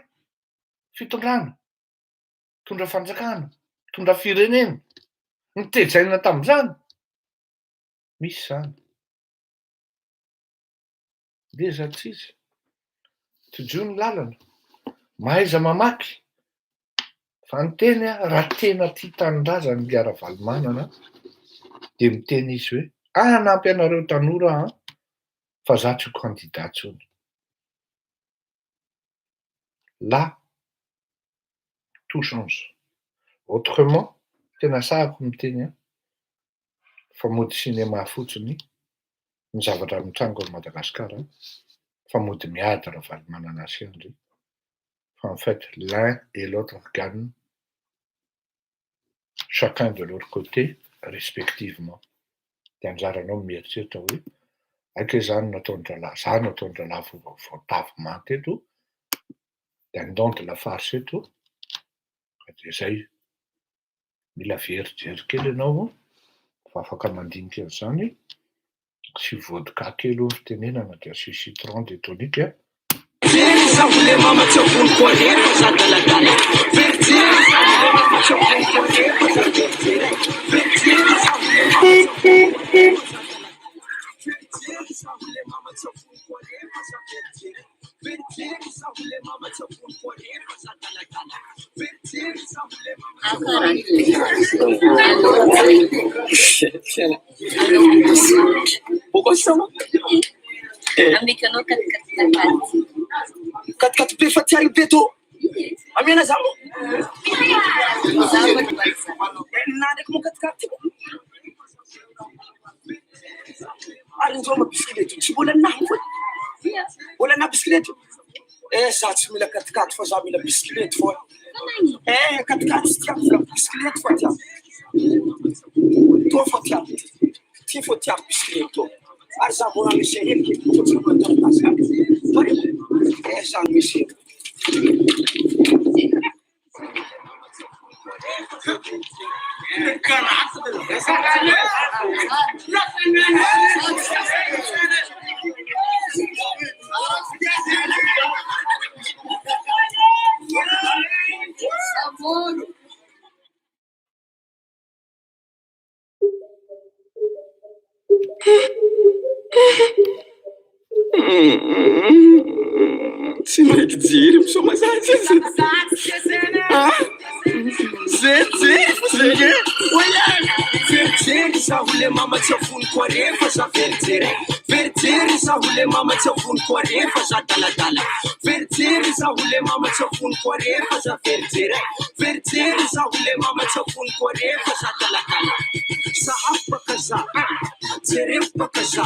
fitondrana, tondra fanjakana, tondra firenena. Nitejaina tamin'izany. Misy zany. Leza tsisy. Tojo ny lalana. Mahaiza mamaky. Fa ny teny raha tena tia tanindrazana ny ara-valonmanana de miteny izy hoe anampy anareo tanora fa za tsy ho candidat tsony. Là, tout change. Autrement, tena sahako miteny fa mody cinéma fotsiny ny zavatra mitrango ao Madagasikara, fa mody miady raha valonmanana sy andry. En fait, l'un et l'autre gagnent, chacun de leur côté, respectivement. De anjaranao mieritreritra hoe aika zany nataon-dralahy voatavo teto, de andon de la farce eto. De zay, mila verijery kely ianao fa afaka mandinika an'izany. Sy vodka kely io fitenenana de asy citron de tonique. Amikanao katikati be fa tiay be to. Amiana zaho. Nandeko mo katikati. Ary nzoma bisikilety tsy mbola nahy koa. Mbola na bisikilety. Za tsy mila katikati fa za mila bisikilety foa. Katikati tsy tiako bisikilety fa tiako. To fa tiako. Ty fa tiako bisikilety to. Ary za mbola misy heliky to tsy mbola tamin'azy. Za misy Tsy maiky jiry misomasazy zay verijery zaho le mama tsy avoniko arefa za verijery verijery zaho le mama tsy avoniko arefa za daladala verijery zaho le mama tsy avoniko arefa za verijery verijery zaho le mama tsy avoniko arefa za daladala sahafo baka za jerefo baka za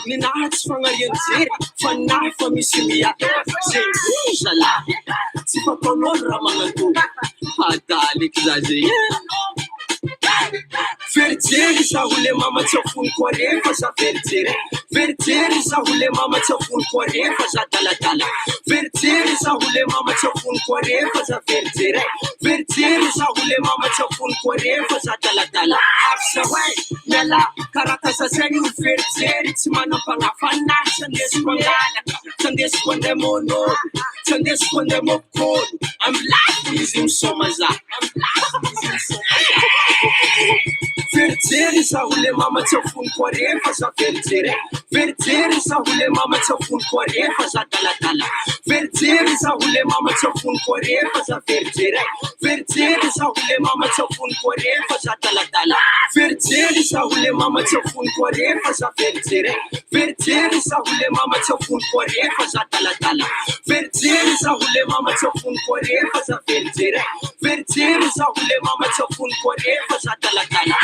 ninahy tsy fagnarianjery fa ninahy fa misy miata zay zalahy tsy fataon'olo raha magnatony adaliky za zay verijery zaho le mama tsy avoniko arefa za verijery verijery zaho le mama tsy avoniko arefa za daladala verijery zaho le mama tsy avoniko arefa za verijery verijery zaho le mama tsy avoniko arefa za daladala afsa way miala karakaza zay ny verijery tsy manam-pagnafanay tsy andesiko angalaka tsy andesiko andeha monolo tsy andesiko andeha mokolo amilako izy misoma za verijery zaho le mama tsy avoniko arefa za verijery verijery zaho le mama tsy avoniko arefa za daladala verijery zaho le mama tsy avoniko arefa za verijery verijery zaho le mama tsy avoniko arefa za daladala verijery zaho le mama tsy avoniko arefa za verijery verijery zaho le mama tsy avoniko arefa za daladala verijery zaho le mama tsy avoniko arefa za verijery verijery zaho le mama tsy avoniko arefa za daladala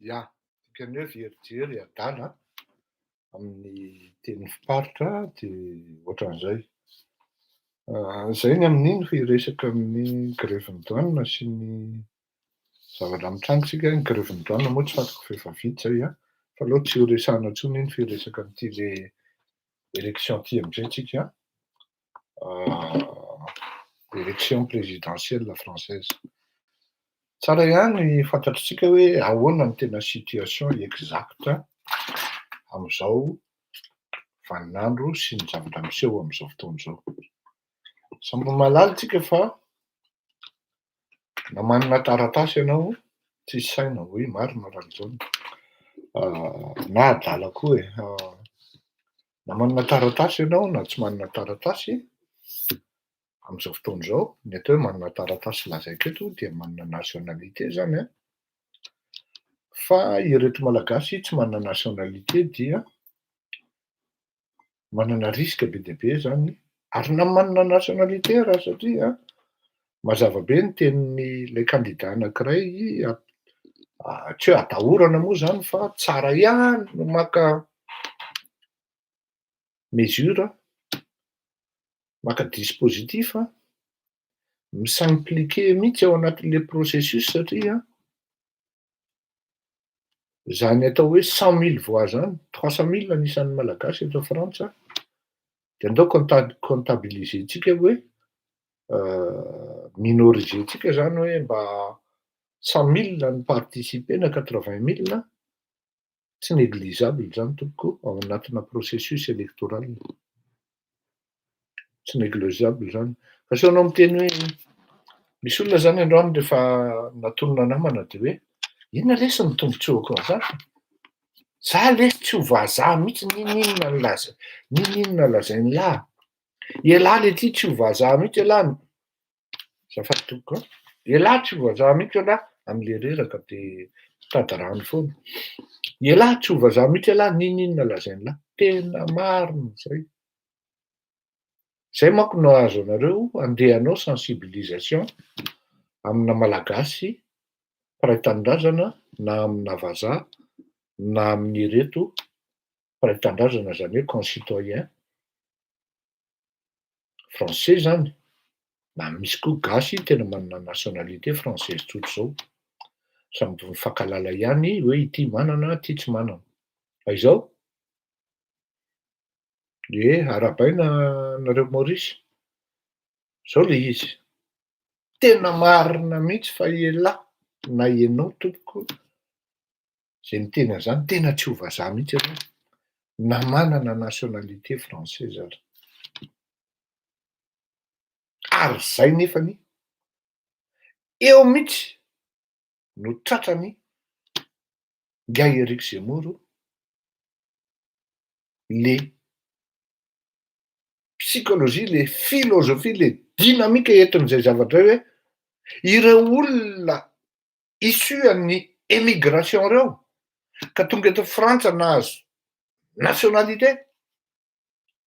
Ia, tika ny hoe verijery adala amin'ny teny fiparitra dia ohatran'izay. Zay ny amin'iny firesaka amin'ny grevin-doanina sy ny zavatra mitrangitsika. Ny grevin-doanina moa tsy fantako fa efa vita zay fa aloha tsy ho resahana intsony iny firesaka amin'ity le élection ty amin'izay tsika élection présidentielle française. Tsara ihany fantatritsika hoe ahoana ny tena situation exacte amin'izao vaninandro sy ny zavatra miseho amin'izao fotoana izao. Samby malala tsika fa na manana taratasy ianao tsisy saina hoe marina raha izao na adala koa na manana taratasy ianao na tsy manana taratasy amin'izao fotoana izao, ny atao hoe manana taratasy lazaiko eto dia manana nationalité zany fa ireto malagasy tsy manana nationalité dia manana risque be dia be zany ary na manana nationalité raha satria mazava be ny tenin'ilay candidat anankiray tsy hoe atahorana moa zany fa tsara ihany no maka mesure maka dispositif misimpliquer mihitsy ao anatin'le processus satria zany atao hoe 100 000 voix zany 300 000 anisan'ny malagasy eto Frantsa dia andao comptabiliser-tsika hoe minoriser-tsika zany hoe mba 100 000 ny participer na 80 000 tsy négligeable zany tompoko ao anatina processus électoral. Tsy négligeable zany. Fa sao anao miteny hoe misy olona zany androany rehefa natonona namana dia hoe inona lesy ny tombontsoako an'izany? Za lesy tsy ho vazaha mihitsy ninonina lazainy lahy. Ialahy le ty tsy ho vazaha mihitsy ialahy. Zafady tompoko ialahy tsy ho vazaha mihitsy ialahy amin'le reraka dia mitady rano foana. Ialahy tsy ho vazaha mihitsy ialahy ninonina lazainy lahy. Tena marina izay. Zay manko no azo anareo andehanao sensibilisation amina malagasy mpiray tanindrazana na amina vazaha na amin'ireto mpiray tanindrazana zany hoe concitoyen français zany, na misy koa gasy tena manana nationalité française tsotra zao, samy mifankalala ihany hoe ity manana ty tsy manana. Izao arabaina nareo Maurice, zao le izy tena marina mihitsy fa elahy na ianao tompoko zay miteny zany tena tsy ho vazaha mihitsy ianao na manana nationalité français ary. Ary zay nefany eo mihitsy no tratrany Gay Eric Zemmour le psychologie, le philosophie, le dynamique entin'izay zavatra hoe ireo olona issu amin'ny émigration reo ka tonga eto Frantsa nahazo nationalité,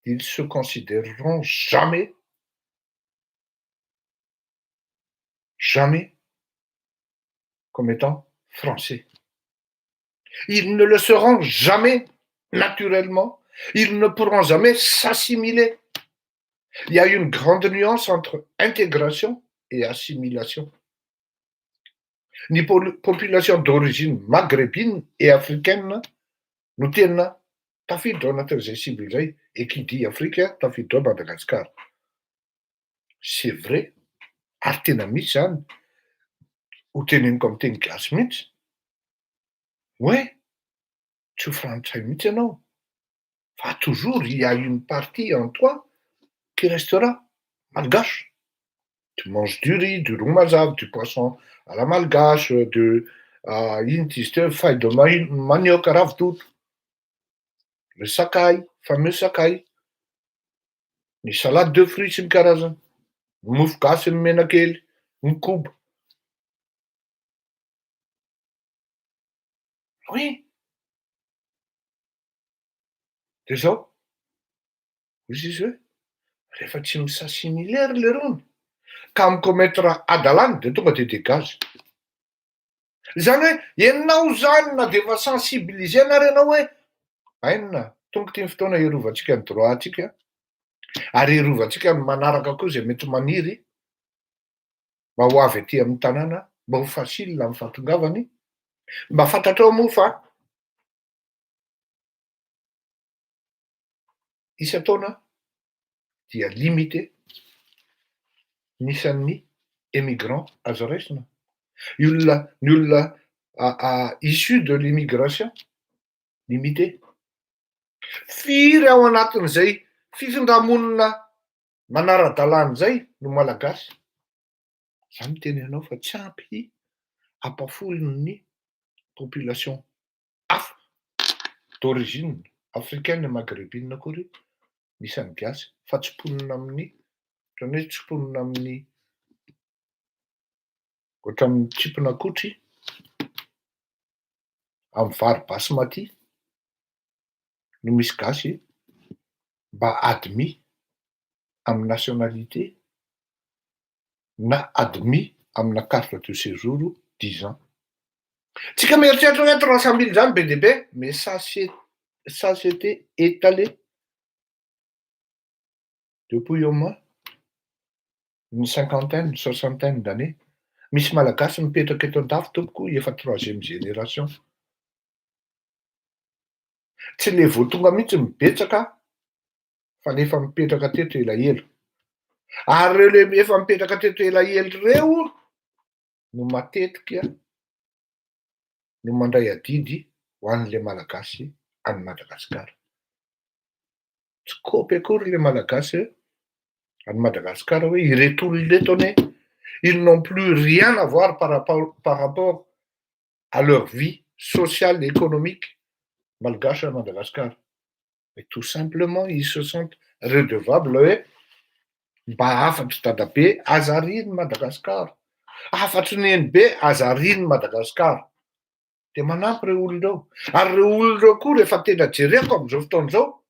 ils se considéreront jamais comme étant français. Ils ne le seront jamais naturellement. Ils ne pourront jamais s'assimiler. Il y a une grande nuance entre intégration et assimilation. Ny population d'origine maghrébine et africaine no tena tafiditra ao anatin'izay cible zay, et qui dit Afrique tafiditra ao Madagascar. C'est vrai, ary tena misy zany ho teneniko amin'ny teny gasy mihitsy hoe tsy ho frantsay mihitsy ianao fa toujours il y a une partie en toi qui restera malgache. Tu manges du riz, du roumazav, du poisson à la malgache, ino izy teo feuille de manioc ravitoto, le sakay, fameux sakay, ny salade de fruits sy ny karazany, ny mofo gasy ny menakely, ny koba. Oui. De zao izy izy hoe rehefa tsy misassimiler le rony ka micommettre adalany de tonga de dégage. Zany hoe ianao zany na de efa sensibiliser anareo ianao hoe aina tonga ty ny fotoana hirovantsika ny droitsika ary hirovantsika ny manaraka koa zay mety maniry mba ho avy aty amin'ny tanàna, mba ho facile amin'ny fahatongavany, mba fantatrao moa fa isa-taona dia limité n'isan'ny émigrant azo raisina. Ny olona issu de l'immigration limité. Firy ao anatin'izay fifindramonina manara-dalàna zay no malagasy. Zany miteny anao fa tsy ampy ampafolony population hafa d'origine africaine maghrébine akory nisan'ny gasy fa tsy ponina amin'ny ohatrany hoe tsy ponina amin'ny ohatran'ny tsipona kotry amin'ny vary basmati no misy gasy mba admis amin'ny nationalité na admis amina carte de séjour 10 ans. Tsika mieritreritra hoe 300 000 zany be dia be, mais ça s'était étalé depuis au moins une cinquantaine, soixantaine d'années. Misy malagasy mipetraka eto an-dafy tompoko efa 3e génération. Tsy le vao tonga mihitsy mibetsaka fa nefa mipetraka teto elaela. Ary reo le efa mipetraka teto elaela reo no matetika no mandray adidy ho an'le malagasy any Madagasikara. Tsy kopy akory le malagasy any Madagasikara hoe ireto olona eto anie ils n'ont plus rien à voir par rapport à leur vie sociale et économique malgache à Madagascar. Mais tout simplement, ils se sentent redevables hoe mba afatry dadabe azariny Madagascar, afatry neny be azariny Madagascar. De manampy reo olona reo. Ary reo olona reo koa rehefa tena jereko amin'izao fotoana izao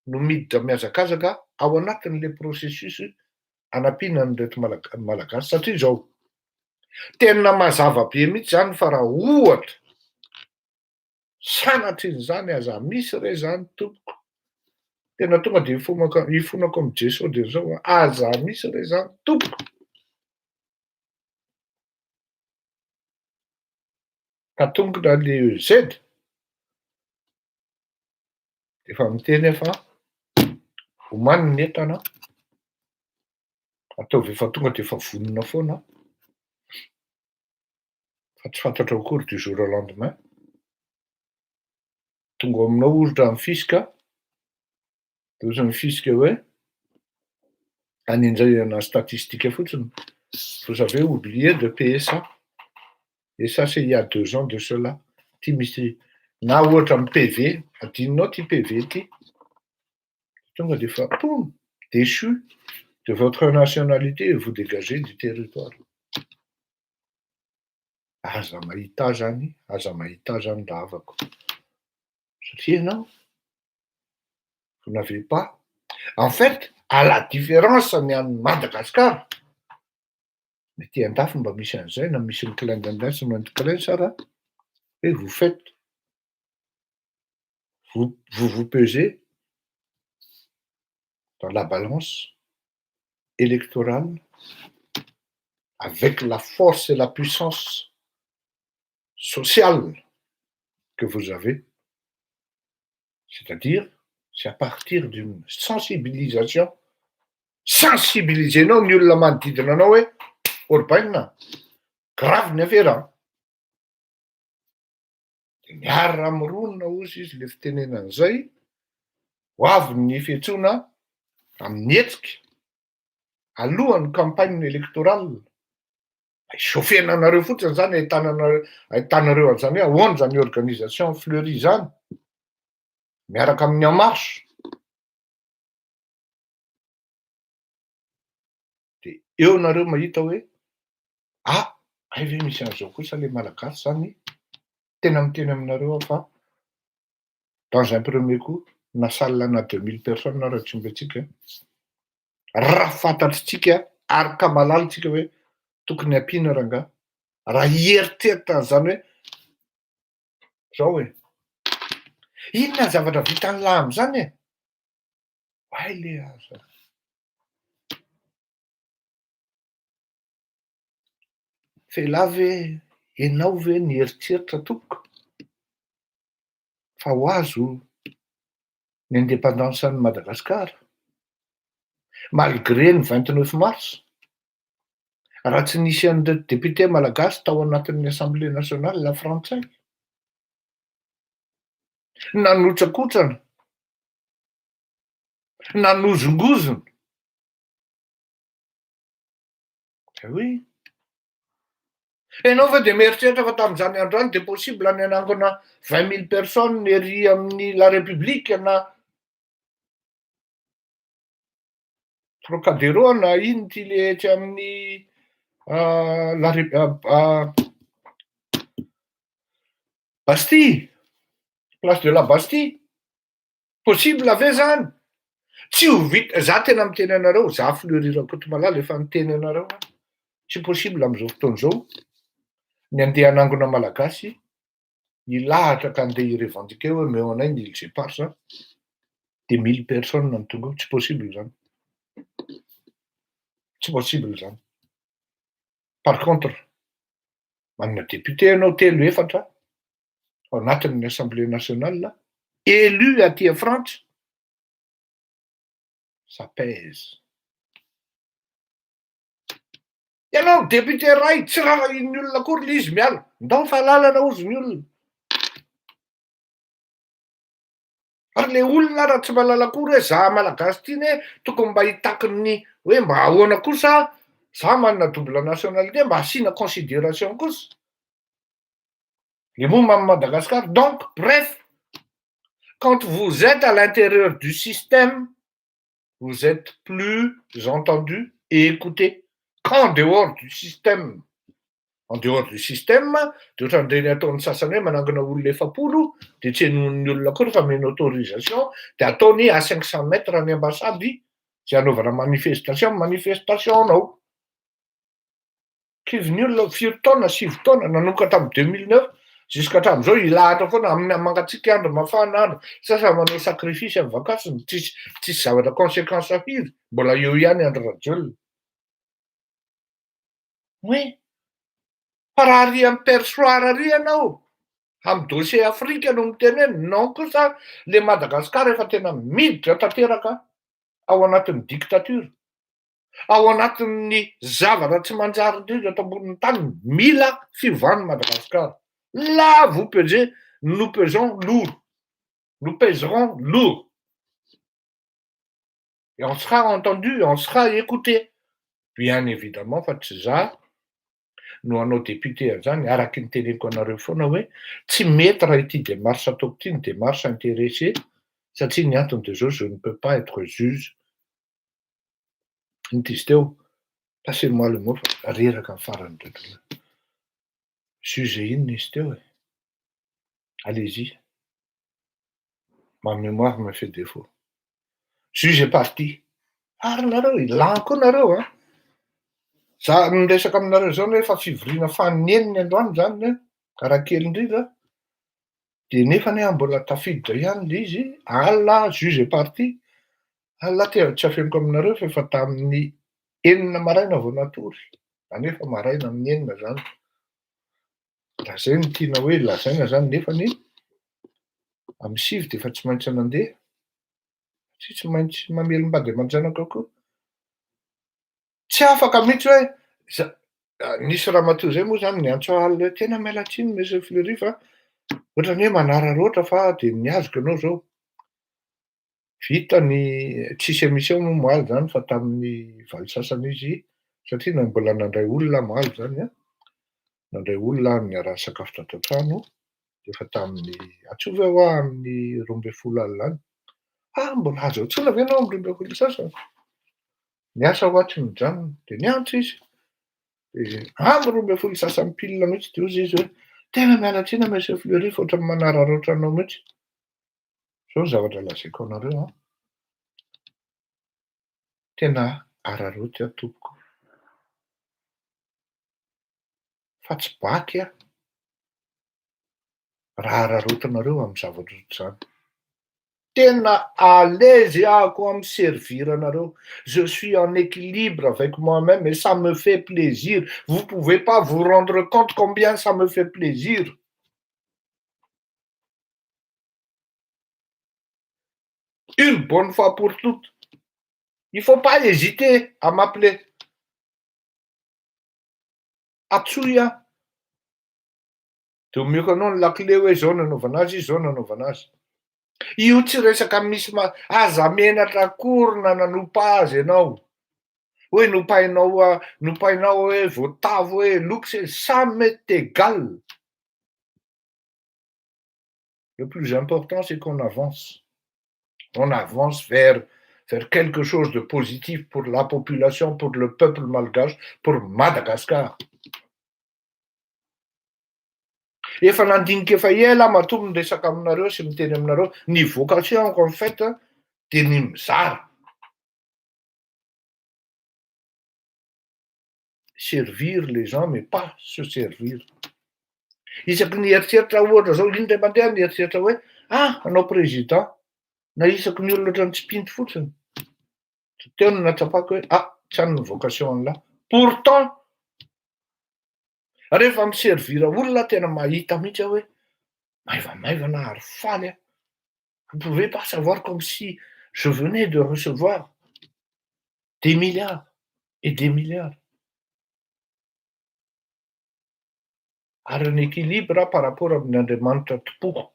no miditra miazakazaka ao anatin'le processus anampiana nyreto malagasy satria zao tena mazava be mihitsy zany fa raha ohatra sanatr'izany aza misy re zany tompoko tena tonga de ifonako am' Jesosy de zao aza misy re zany tompoko ka tompokona le zedy efa miteny efa omany ny entana ataovy efa tonga de efa vonona foana fa tsy fantatra akory du jour au lendemain tonga aminao oritra amin'ny fisika de ozy ny fisika hoe anenjana statistique fotsiny vous avez oublié de payer ça et ça c'est il y a 2 ans de cela ty misy na ohatra amy PV adinonao ty PV ty tonga de fa poum déchu de votre nationalité et vous dégagez du territoire aza mahita zany lavako satria ianao vous n'avez pas en fait à la différence ny any Madagasikara mety andafy mba misy an'izay na misy ny clin d'Inde sy ny clin sara et vous faites vous pesez dans la balance électorale avec la force et la puissance sociale que vous avez, c'est-à-dire c'est à partir d'une sensibilisation sensibilisenao ny olona manodidina anao hoe orbaina gravy ny avera de miara mironona ozy izy le fitenenana zay ho avy ny fiantsoana amin'ny hetsika alohan'ny campagne électorale isofena anareo fotsiny zany ahitanareo an'zany hoe ahoana zany organisation fleury zany miaraka amin'ny en marche de eo nareo mahita hoe ay ve misy an'izao kosa le malagasy zany tena miteny aminareo fa dans un premier coup na salana 2000 personnes raha tsy ombentsika raha fantatritsika ary ka malalitsika hoe tokony ampiana ranga raha ieritreritana zany hoe zao hoe inona zavatra vitany lamy zany e ay le aza fela ve ianao ve ny eritreritra tompoko fa ho azo ny indépendance any Madagasikara malgré ny 29 mars raha tsy nisy an'ireo député malagasy tao anatin'ny assemblée nationale la frantsay nanotrakotrana nanozongozona oui ianao fa de mieritreritra fa tamin'izany andro any de possible ny anangona 20 000 personnes ery amin'ny la république na Trocadéro na ino ty le tsy amin'ny Bastille place de la Bastille possible ave zany tsy ho vita za tena miteny anareo za Fleury Rakotomalala efa miteny anareo tsy possible am'izao fotoana zao ny andeha anangona malagasy ilahatra ka andeha irevendiquer hoe meo anay ny île Zeparsa de 1000 personnes ny tonga tsy possible zany tsy possible zany par contre manana député ianao 3-4 ao anatin'ny assemblée nationale élu aty a Frantsa ça pèse ianao député ray tsy raha iny olona akory le izy miala ndao fahalalana ozy ny olona ary le olona raha tsy malala akory hoe za malagasy ty ne tokony mba hitakiny hoe mba ahoana kosa za manana double nationalité mba asiana considération kosa le momba à Madagascar donc bref quand vous êtes à l'intérieur du système vous êtes plus entendu et écouté qu'en dehors du système en dehors du système, de ohatrandreny ataon'ny sasany hoe manangana olona 7 de tsy henon'ny olona koa rehefa mena autorisation de ataony à 500 mètres ny ambasady zay anaovana manifestationao. Kivy ny olona 4 taona 7 taona nanomboka tamin'ny 2009 jusqu'à hatramin'izao ilahatra foana amin'ny mangatsiaka andro mafana andro sasa manao sacrifice amin'ny vakasiny tsisy zavatra conséquence firy mbola eo ihany andro rajolona. Oui. Fa raha ry amin'ny persoir ary ianao amin'ny dossier Afrika no miteny hoe non kosa le Madagasikara efa tena miditra tanteraka ao anatin'ny dictature, ao anatin'ny zavatra tsy manjary indrindra eto ambonin'ny tany, mila fiovany Madagasikara. Là, vous pesez, nous pesons lourd. Nous pèserons lourd. Et on sera entendu, on sera écouté. Bien évidemment, fa tsy za no anao député an'izany, araky ny teneniko anareo foana hoe tsy mety raha ity démarche ataoko ity ny démarche intéressé, satria ny antony de zao je ne peux pas être juge. Ny izy teo, passez-moi le mot, reraka ny farany indrindra. Juge inona izy teo e? Allez-y. Ma mémoire me fait défaut. Juge et parti. Ary nareo, ilanko nareo a. Za miresaka aminareo zao nefa fivoriana faneniny androany zany karaha kely indrindra. De nefa mbola tafiditra ihany le izy, alina juge et parti. Alina tsy afeniko aminareo fa efa tamin'ny 9 maraina vao natory. Nefa maraina amin'ny 9 zany. Raha zay no tiana hoe lazaina zany nefany amin'ny 7 de efa tsy maintsy nandeha. Tsy maintsy mamelim-bady aman-janaka koa. Tsy afaka mihitsy hoe nisy ramatoa zay moa zany niantso alina hoe tena miala tsiny monsieur Fleury fa ohatrany hoe manararoatra fa de miazoko ianao zao. Vita ny tsisy émission moa moaly zany fa tamin'ny valo sasany izy satria mbola nandray olona moaly zany a. Nandray olona niarahana sakafo tato an-trano de efa tamin'ny atsova ho amin'ny 12 alina any. Mbola azo antsoina ve ianao amin'ny 12 sasany? Niasa ho atry ny janony de niantso izy. De amin'ny 12 sasany pile mihitsy de ozy izy hoe tena miala tsiny monsieur Fleury fa ohatrany manararoatra anao mihitsy. Zao zavatra lazaiko anareo a. Tena araroatra tompoko. Fa tsy baky a. Raha araroatanareo amin'ny zavatra ohatr'izany. Tena à l'aise ako amin'ny servir anareo. Je suis en équilibre avec moi-même et ça me fait plaisir. Vous pouvez pas vous rendre compte combien ça me fait plaisir. Une bonne fois pour toutes. Il faut pas hésiter à m'appeler. Atsoya. De omeko anao ny lakile hoe zao nanaovana azy, zao nanaovana azy. Io tsy resaka misy aza menatra akory na nanompa azy ianao. Hoe nompainao hoe voatavo hoe loky, ça m'est égal. Le plus important, c'est qu'on avance. On avance vers quelque chose de positif pour la population, pour le peuple malgache, pour Madagascar. Efa nandinika efa ela matoa miresaka aminareo sy miteny aminareo ny vocation en fait de ny mizara. Servir les gens mais pas se servir. Isaky ny eritreritra ohatra zao indray mandeha ny eritreritra hoe anao président na isaky ny olona ohatrany tsy pinto fotsiny. Teo no natsapako hoe tsy han'ny vocation an'la. Pourtant rehefa miservira olona tena mahita mihitsy hoe maivamaivana ary faly a. Vous ne pouvez pas savoir comme si je venais de recevoir des milliards et des milliards. Ary ny équilibre par rapport amin'ny Andriamanitra tompoko.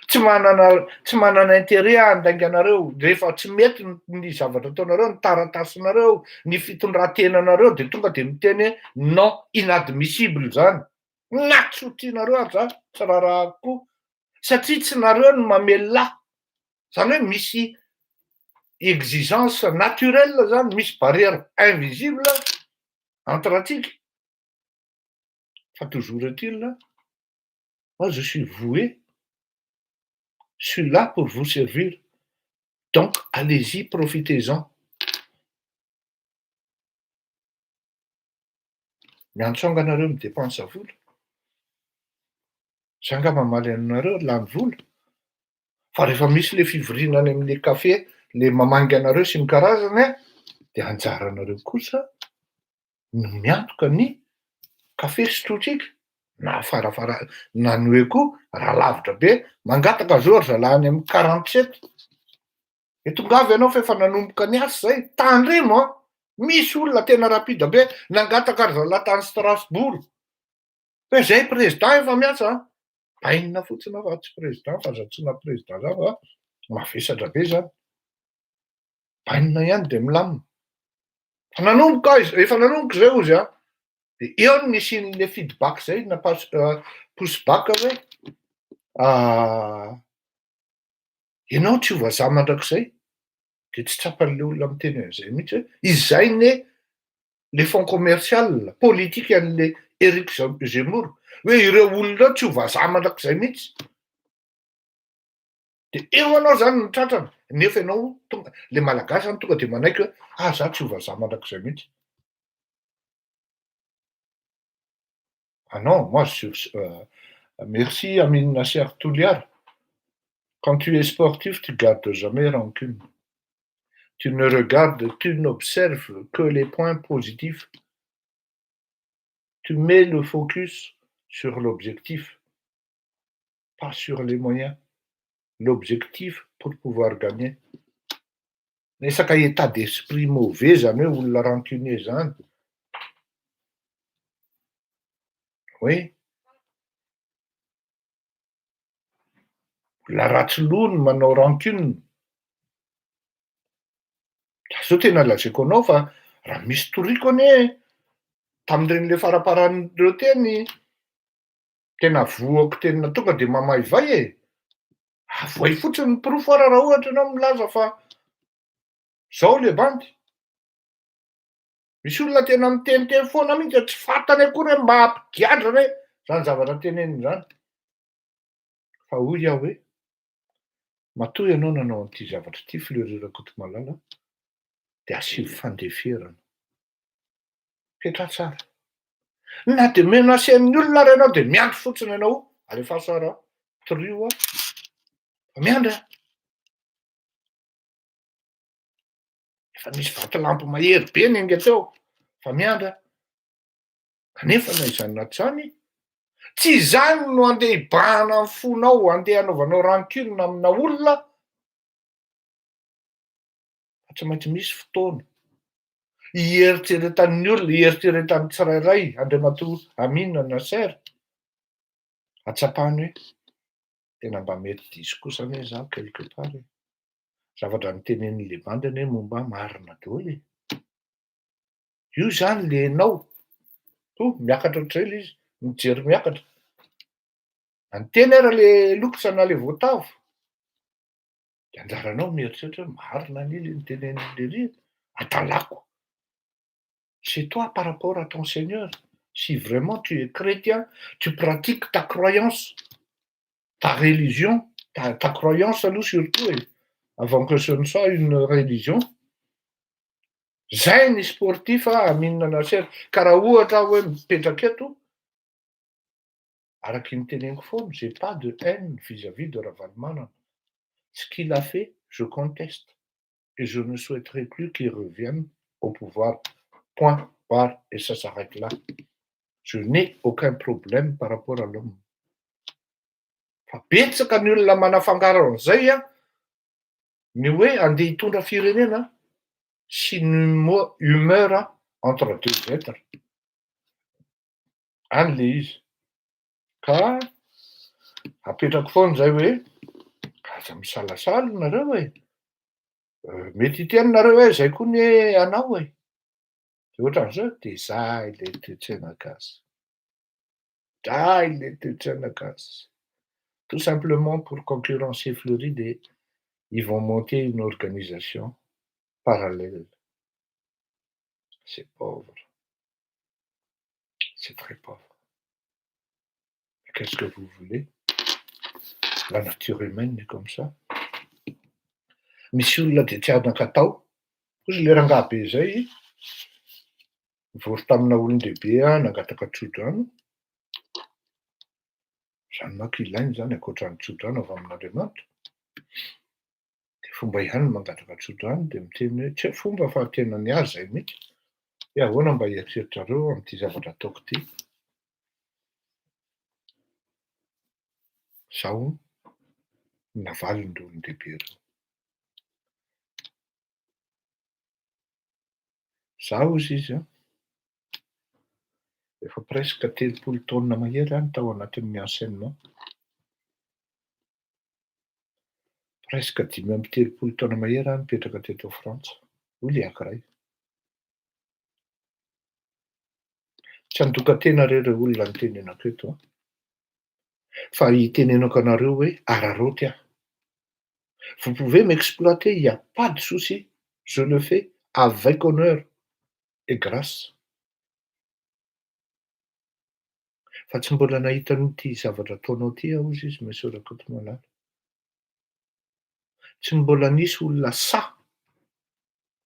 Tsy manana intérêt handainga anareo rehefa tsy mety ny zavatra ataonareo, ny taratasinareo, ny fitondran-tenanareo de tonga de miteny non inadmissible zany. Natsotianareo ary za tsy raharahako satria tsy nareo no mamela. Zany hoe misy exigence naturelle zany, misy barrière invisible entre atsika. Fa toujours est-il, là, moi je suis voué, je suis là pour vous servir. Donc allez-y, profitez-en. Miantsonga anareo midépensa vola. Zay angamba mamaly anareo lany vola. Fa rehefa misy le fivoriana any amin'le kafe, le mamangy anareo sy ny karazany a, de anjara anareo kosa no miantoka ny kafe sotrotsika. Na farafara na ny hoe koa raha lavitra be, mangataka zao ry zalahy any amin'ny 47. Tongavy ianao fa efa nanomboka ny asa zay, tandremo a. Misy olona tena rapida be nangataka ry zalahy tany Strasbourg. Hoe zay président efa miasa a. Bainina fotsiny aho fa tsy président fa zatsoina président zao fa mavesatra be zany. Bainina ihany de milamina. Fa nanomboka efa nanomboka zay ozy a. De eo no nisian'le feedback zay na pushback hoe ianao tsy voazaha mandrakizay. De tsy tsapan'le olona miteny an'izay mihitsy hoe izay le fonds commercial politique an'le Éric Zemmour hoe ireo olona tsy ho vazaha mandrakizay mihitsy. De eo anao zany no tratrana, nefa ianao tonga le malagasy any tonga de manaiky hoe za tsy ho vazaha mandrakizay mihitsy. Ah non, moi merci Amine Nasser Touliar. Quand tu es sportif, tu gardes jamais rancune. Tu ne regardes, tu n'observes que les points positifs. Tu mets le focus sur l'objectif, pas sur les moyens. L'objectif pour pouvoir gagner. Resaka état d'esprit mauvais zany hoe olona rancunier zany. Oui. Olona ratsy loha no manao rancune. Zao tena lazaiko anao fa raha misy toriko anie tamin'ireny le faraparan'ireo teny tena voako tena tonga de mamay vai e. Avoay fotsiny ny pirofo raha ohatra ianao milaza fa zao le bandy. Misy olona tena miteniteny foana mihitsy tsy fantany akory hoe mba hampigadra hoe zany zavatra teneniny zany. Fa hoy aho hoe matoa ianao nanao an'ity zavatra ity Fleury Rakotomalala de asio fandeferana. Petra tsara. Na de menacen'ny olona ary ianao de miandry fotsiny ianao alefa sara trio miandry a. Efa misy vatolampy mahery be nenge teo fa miandry a. Kanefa na izany na tsy izany, tsy izany no andeha hibahana amin'ny fonao, andeha hanaovanao rancune amina olona, fa tsy maintsy misy fotoana ieritreretan'ny olona, ieritreretan'ny tsirairay, Andriamatoa Amine Nasser, atsapany hoe tena mba mety diso kosa anie zaho quelque part e. Zavatra nitenen'le bandy anie momba marina daholo e. Io zany le hainao. Miakatra ohatr'izay le izy, mijery miakatra. Anteny ara le lokosa na le voatavo. De anjaranao mieritreritra hoe marina anie le nitenen'le ry, adalako. C'est toi par rapport à ton Seigneur. Si vraiment tu es chrétien, tu pratiques ta croyance, ta religion, ta croyance aloha surtout avant que ce ne soit une religion. Zay ny sportif Amine Nasser. Ka raha ohatra hoe mipetraka eto, araky ny teneniko foana, j'ai pas de haine vis-à-vis de Ravalomanana. Ce qu'il a fait, je conteste. Et je ne souhaiterais plus qu'il revienne au pouvoir. Point, barre, et ça s'arrête là. Je n'ai aucun problème par rapport à l'homme. Fa betsaka ny olona manafangaro an'izay a, ny hoe andeha hitondra firenena sy ny humeur entre deux êtres. Any le izy. Ka apetrako foana zay hoe aza misalasala nareo e. Mety hitenonareo hoe zay koa ny anao e. De ohatran'izao de zay le toe-tsaina gasy. Zay le toe-tsaina gasy. Tout simplement pour concurrencer Floride, ils vont monter une organisation parallèle. C'est pauvre. C'est très pauvre. qu'est-ce que vous voulez? La nature humaine est comme ça. Misy olona de tsy anan-katao, ozy le rangahy be zay, vory tamina olon-dehibe nangataka tsodrano. Zany manko ilainy zany ankoatran'ny tsodrano avy amin'Andriamanitra. De fomba ihany mangataka tsodrano de miteny hoe tsy fomba fa tena niazy zay mihitsy. Hoe ahoana mba hieritreritrareo am'ty zavatra ataoko ty. Zaho navalindreo olon-dehibe reo. Zaho ozy izy efa presque 30 taona mahery any tao anatin'ny enseignement. Presque 5 taona mahery any nipetraka teto Frantsa. Hoy le ankiray. Tsy andoka-tena reo olona ny tenenako eto fa hitenenako anareo hoe araroty aho. Vous pouvez m'exploiter, il y a pas de souci. Je le fais avec honneur et grâce. Fa tsy mbola nahita an'ity zavatra ataonao ty aho ozy izy mesorako eto malala. Tsy mbola nisy olona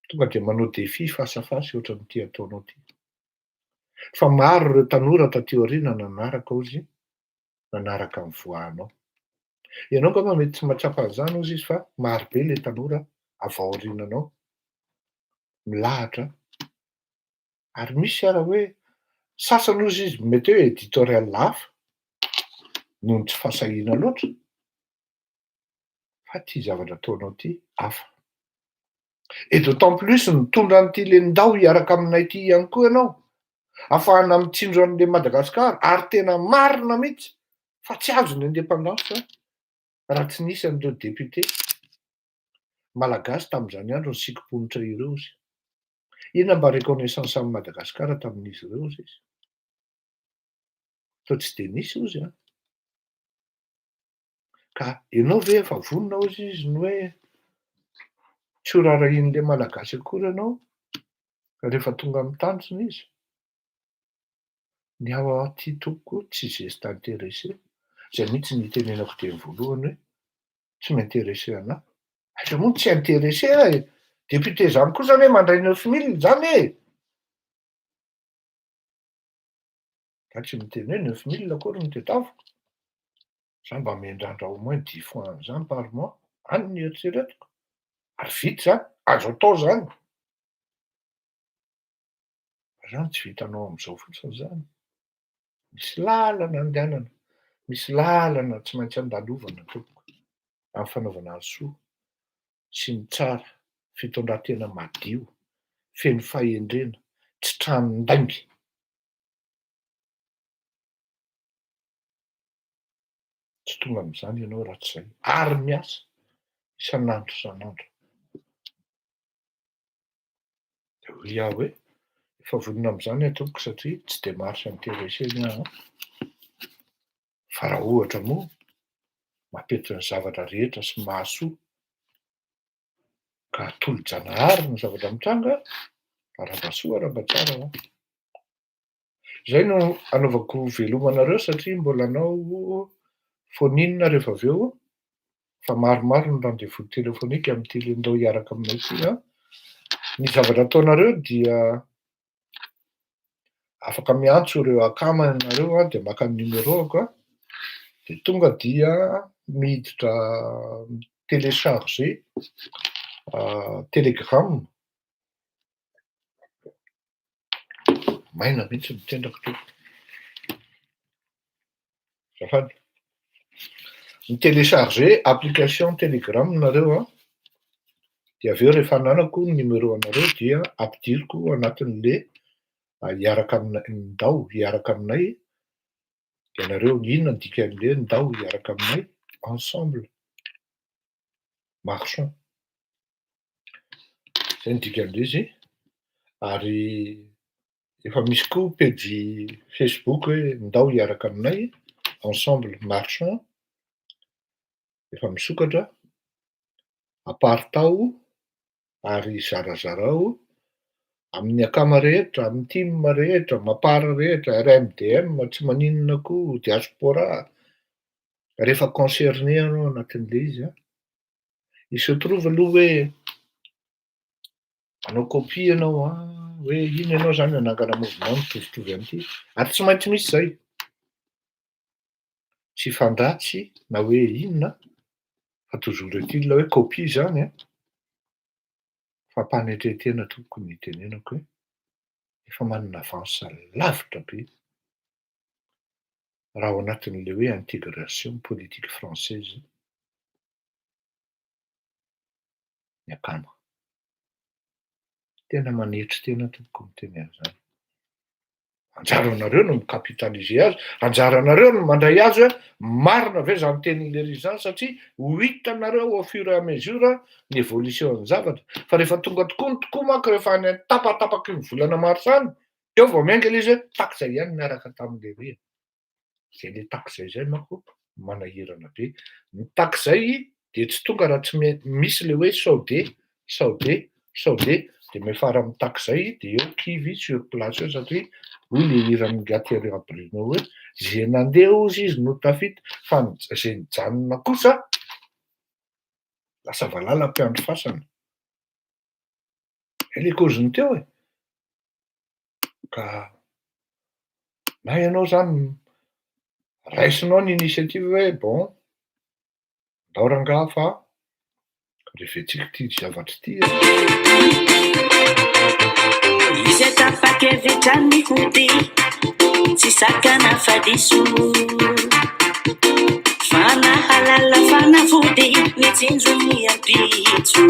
tonga de manao défi face à face ohatran'ity ataonao ty. Fa maro ireo tanora taty aoriana nanaraka ozy, nanaraka ny voanao. Ianao angamba mety tsy mahatsapa an'izany ozy izy fa marobe le tanora avy aoriananao, milahatra. Ary misy ara hoe sasany ozy izy mety hoe éditorial hafa noho ny tsy fahasahiana loatra. Fa ty zavatra ataonao ty hafa. Et d'autant plus mitondra an'ty Lendao hiaraka aminay ty ihany koa ianao, ahafahana mitsindro an'le Madagasikara ary tena marina mihitsy fa tsy azo ny indépendance raha tsy nisy an'ireo député malagasy tam'izany andro ny sikim-ponitra ireo izy. Inona mba reconnaissance an'i Madagasikara tamin'izy ireo izy? Toa tsy de nisy ozy Ka ianao ve efa vonona ozy izy ny hoe tsy ho rarahin'le malagasy akory ianao rehefa tonga amin'ny tanjona izy? Ny ao aty tompoko tsy zesta intéressé. Zay mihitsy nitenenako teny voalohany hoe tsy m'intéressé anahy. Aiza moa tsy intéressé député zany koa zany hoe mandray 9000 zany e! Ka tsy miteny hoe 9000 akory no tadiaviko. Za mba miandrandra au moins 10 fois an'izany par mois, any ny eritreretiko. Ary vita zany, azo atao zany. Zany tsy vitanao am'izao fotsiny zany. Misy lalana andehanana, misy lalana tsy maintsy andalovana tompoko amin'ny fanaovana ny soa sy ny tsara, fitondran-tena madio, feno fahendrena, tsy tranon-daingy. Tsy tonga am'izany ianao raha tsy zay. Ary miasa isan'andro isan'andro. De hoy aho hoe efa vonona am'izany aho tompoko satria tsy de marche intéressé aho. Fa raha ohatra moa mampietry ny zavatra rehetra sy mahasoa ka tolo-janahary ny zavatra mitranga, araba-soa araba-tsara. Zay no anaovako velomanareo satria mbola hanao foninina rehefa avy eo, fa maromaro ny rendez-vous téléphonique am'ty Lendao hiaraka aminay ty. Ny zavatra ataonareo dia afaka miantso ireo akama anareo de maka ny numéroako de tonga dia miditra télécharger Telegram. Maina mihitsy ny tendrako tompoko. Zafady. Télécharger application Telegram nareo de aveo rehefa ananako ny numéro anareo dia ampidiriko anatin'le hiaraka aminay Ndao hiaraka aminay de nareo inona ny dikan'le Ndao hiaraka aminay ensemble marchons. Zay ny dikan'le izy. Ary efa misy koa page Facebook hoe Ndao hiaraka aminay ensemble marchons. Efa misokatra apartao ary zarazarao amin'ny akama rehetra, amin'ny team rehetra, mapara rehetra, RMDM, tsy maninona koa, diaspora. Rehefa concerné anao anatin'le izy a, il se trouve aloha hoe manao copie ianao a, hoe ino ianao zany anangana mouvement mitovitovy am'ity, ary tsy maintsy misy zay. Tsy fandratsy na hoe inona, fa toujours est-il hoe copie zany a, fampanetretena tokony itenenako hoe efa manana avance lavitra be raha ao anatin'le hoe intégration politique française ny akama. Tena manetry tena tokony teny an'izany. Anjaranareo no mikapitalize azy, anjaranareo no mandray azy hoe marina ve zany tenin'le ry zany satria ho hitanareo au fur et à mesure ny évolution-ny zavatra. Fa rehefa tonga tokoa manko rehefa any tapatapaky ny volana mars any, eo vao miainga ilay izy hoe takizay ihany miaraka tamin'le hoe. Zay le takizay zay manko manahirana be. Ny takizay de tsy tonga raha tsy misy le hoe saode, de mifara amin'ny takizay de eo kivy sur place eo satria hoy le iran'ny Gateria Bruno hoe zay nandeha ozy izy no tafita fa zay nijanona kosa lasa valalam-piandro fasana. Le kaoziny teo e. Ka na ianao zany raisinao ny initiative hoe bon, ndao rangaha fa rehefatsika ty zavatra ty. Izy tapa-kevitra mihody tsy sakana fadiso, fanahalala fanafody mitsinjo miampitso.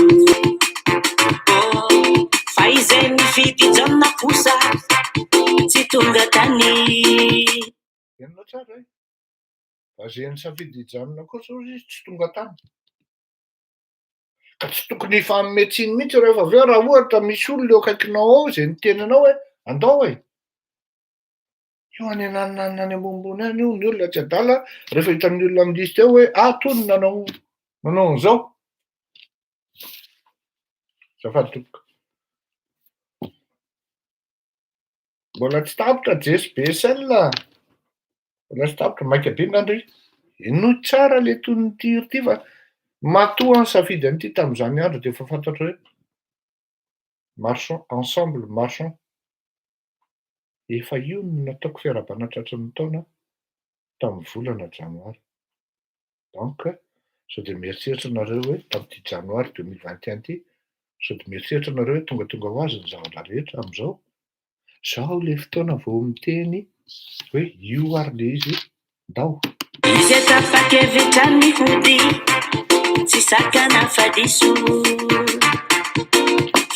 Fa izay mifidy janona kosa tsy tonga tany. Ianao tsara e. Fa zay nisafidy janona kosa ozy izy tsy tonga tany. Ka tsy tokony hifanometsiny mihitsy rehefa avy eo raha ohatra misy olona eo akaikinao ao zay niteny anao hoe andao e. Io any ananina any ambonimbony any io ny olona tsy adala rehefa hitan'ny olona amin'izy teo hoe tony nanao an'izao. Zafady tompoko. Mbola tsy tapitra JSBSL, mbola tsy tapitra maika be ngandry. No tsara le tonon'ity ty fa matoa ny safidy an'ity tamin'izany andro de efa fantatra hoe marchons ensemble, marchons. Efa io no nataoko fiarabana tratran'ny taona tamin'ny volana janoary. Donc sao de mieritreritra anareo hoe tamin'ity janoary 2021 ty, sao de mieritreritra anareo hoe tonga ho azy ny zavatra rehetra amin'izao. Zao le fotoana vao miteny hoe io ary le izy ndao. Izy tapa-kevitra mihody tsy sakana fadiso,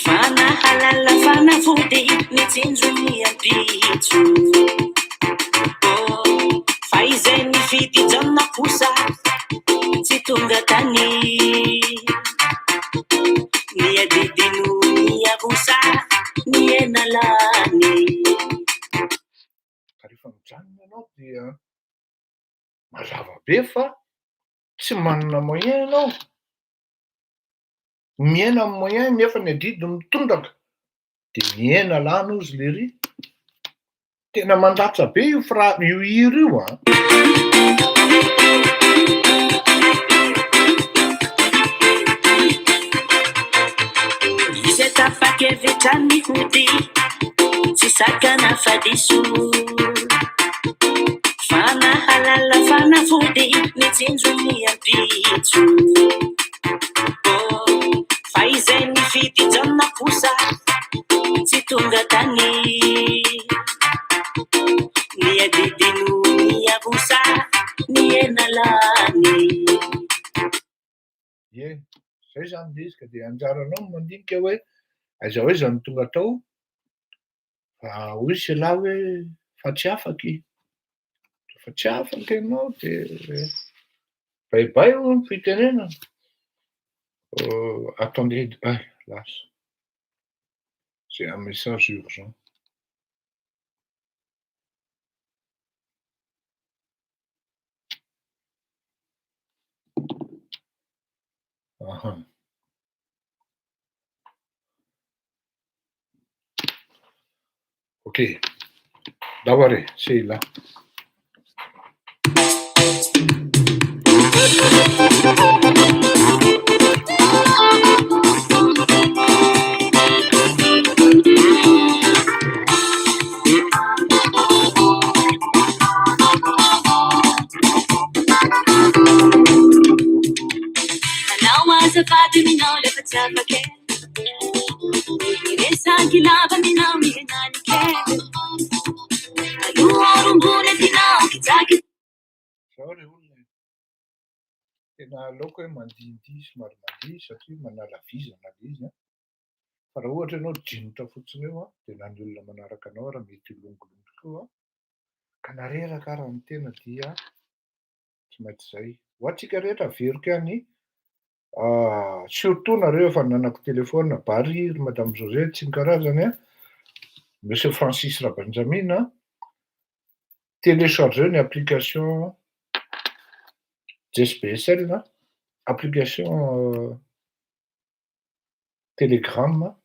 fanahalala fanafody mitsinjo miampitso. Fa izay mifidy janona kosa tsy tonga tany. Miadidino miavosa miena lany. Ka rehefa mijanona ianao dia mazava be fa tsy manana moyen ianao. Miaina amin'ny moyen nefa ny adidy mitondraka de miena lany ozy le ry. Tena mandatsa be io io hira io a. Izy tapa-kevitra mihody tsy sakana fadiso, fanahalala fanafody mitsinjo miampitso. Fa izay mifidy janona kosa tsy tonga tany. Miadidino miavosa miena lany. Ie, zay zany le izy ka de anjaranao no mandinika hoe aiza hoe zany tonga tao fa hoy cela hoe fa tsy afaky. Fa tsy afaky ianao de baibay hoy ny fitenenana. Attendez, las. C'est un message urgent. Okay. Dawari, Sheila. Sorry, olona. Tena aleoko hoe mandindihy somary mandihy satria manala vizana le izy. Fa raha ohatra ianao dimotra fotsiny eo dia na ny olona manaraka anao raha mety longolongo tokoa ka nareraka raha ny tena dia tsy maintsy izay. Ho antsika rehetra averiko ihany surtout nareo efa nanako telefona Barry, Madame José, tsy ny karazany Monsieur Francis Rabanjamina, téléchargez une application GSBSL, application Telegram,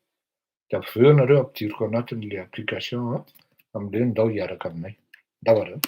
dia avy eo nareo ampidiriko anatin'ilay application amin'ireny ndao hiaraka aminay. Davareo.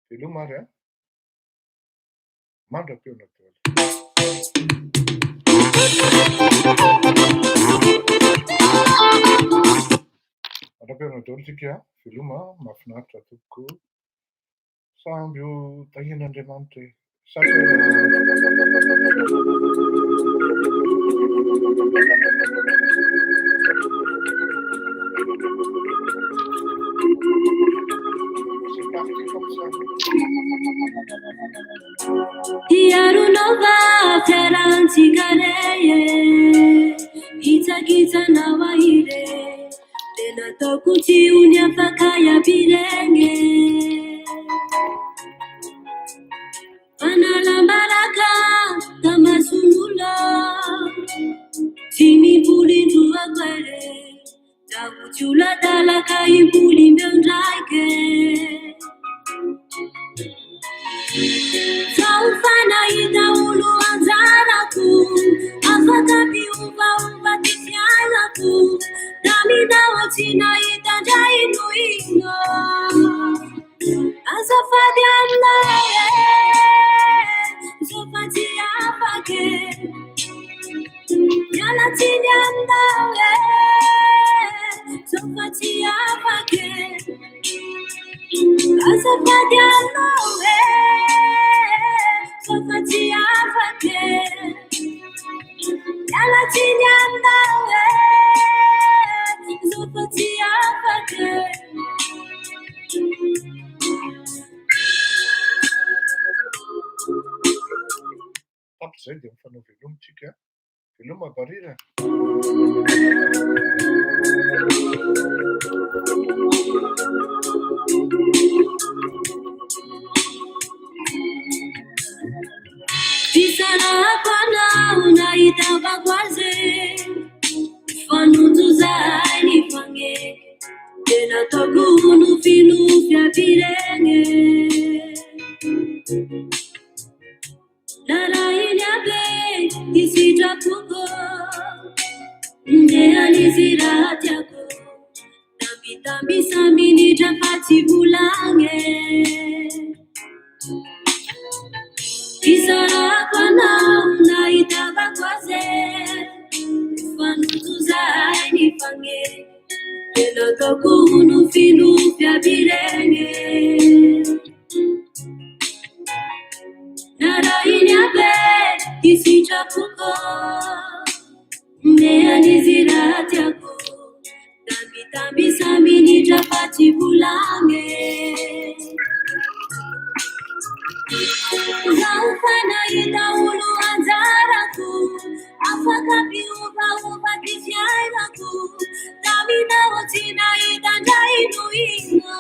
Filumare? Manda più naturale. Manda più naturale che ha? Filuma, mafinatra tuku. Sambio tahin'Andriamanitra. Yarunova Ferantigareye Itagiza Nawaire Tena Tokuti Unya Fakaya Birenge Anala Baraka Tamasunula Timi Puli Tuakwere Tabutula Dalaka Impuli Mendrake Taufana ida ulu azaraku Afaka biuba tisianaku Damina watina ida jainu ino Azafadi amlaye Zofati afake Yalatini amlaye Zofati afake Azafadi amlaye Zofati afake Yalatini amlaye Zofati afake Absent fanno film chica. Film a parire. Pisara kwana unaitaba kwaze Fanutu zaini fange Tena tokunu finu vya birenge Dara inyabe Isija kuko Nde alizira tiako Tambi samini japati bulange Isara kwana unaitaba kwaze Fanutu zaini fange Tena tokunu finu vya birenge Nara inyabe Isija kuko Nealizira tiako Tambi samini japati bulange Zaufana ida ulu azaraku Afaka biuba kisiairaku Damina watina ida jainu ino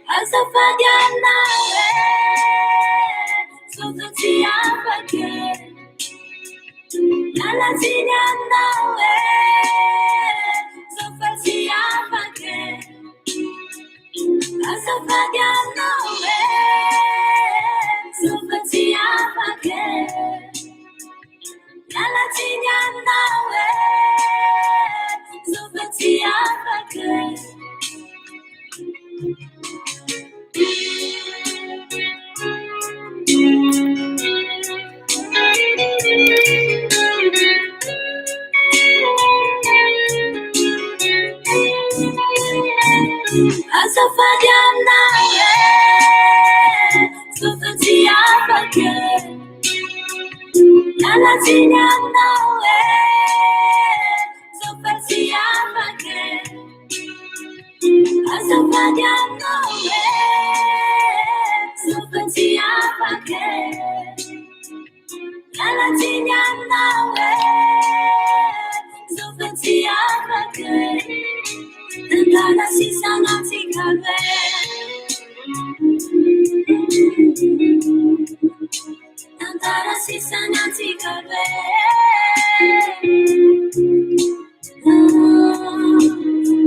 Azafadi anawe Zofati afake Yalatini anawe Zofati afake Azafadi anawe Zofati afake Yalatini anawe Zofati afake Azafadi anawe Zofati afake Yalatini anawe Zofati afake Azafadi anawe Zofati afake Yalatini anawe Zofati afake Nandana sisa natikare Nandana sisa natikare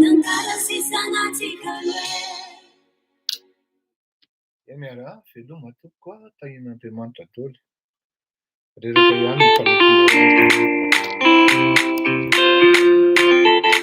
Nandana sisa miara veloma tompoko a tahin'Andriamanitra daholo. Reraka ihany ny fanampina.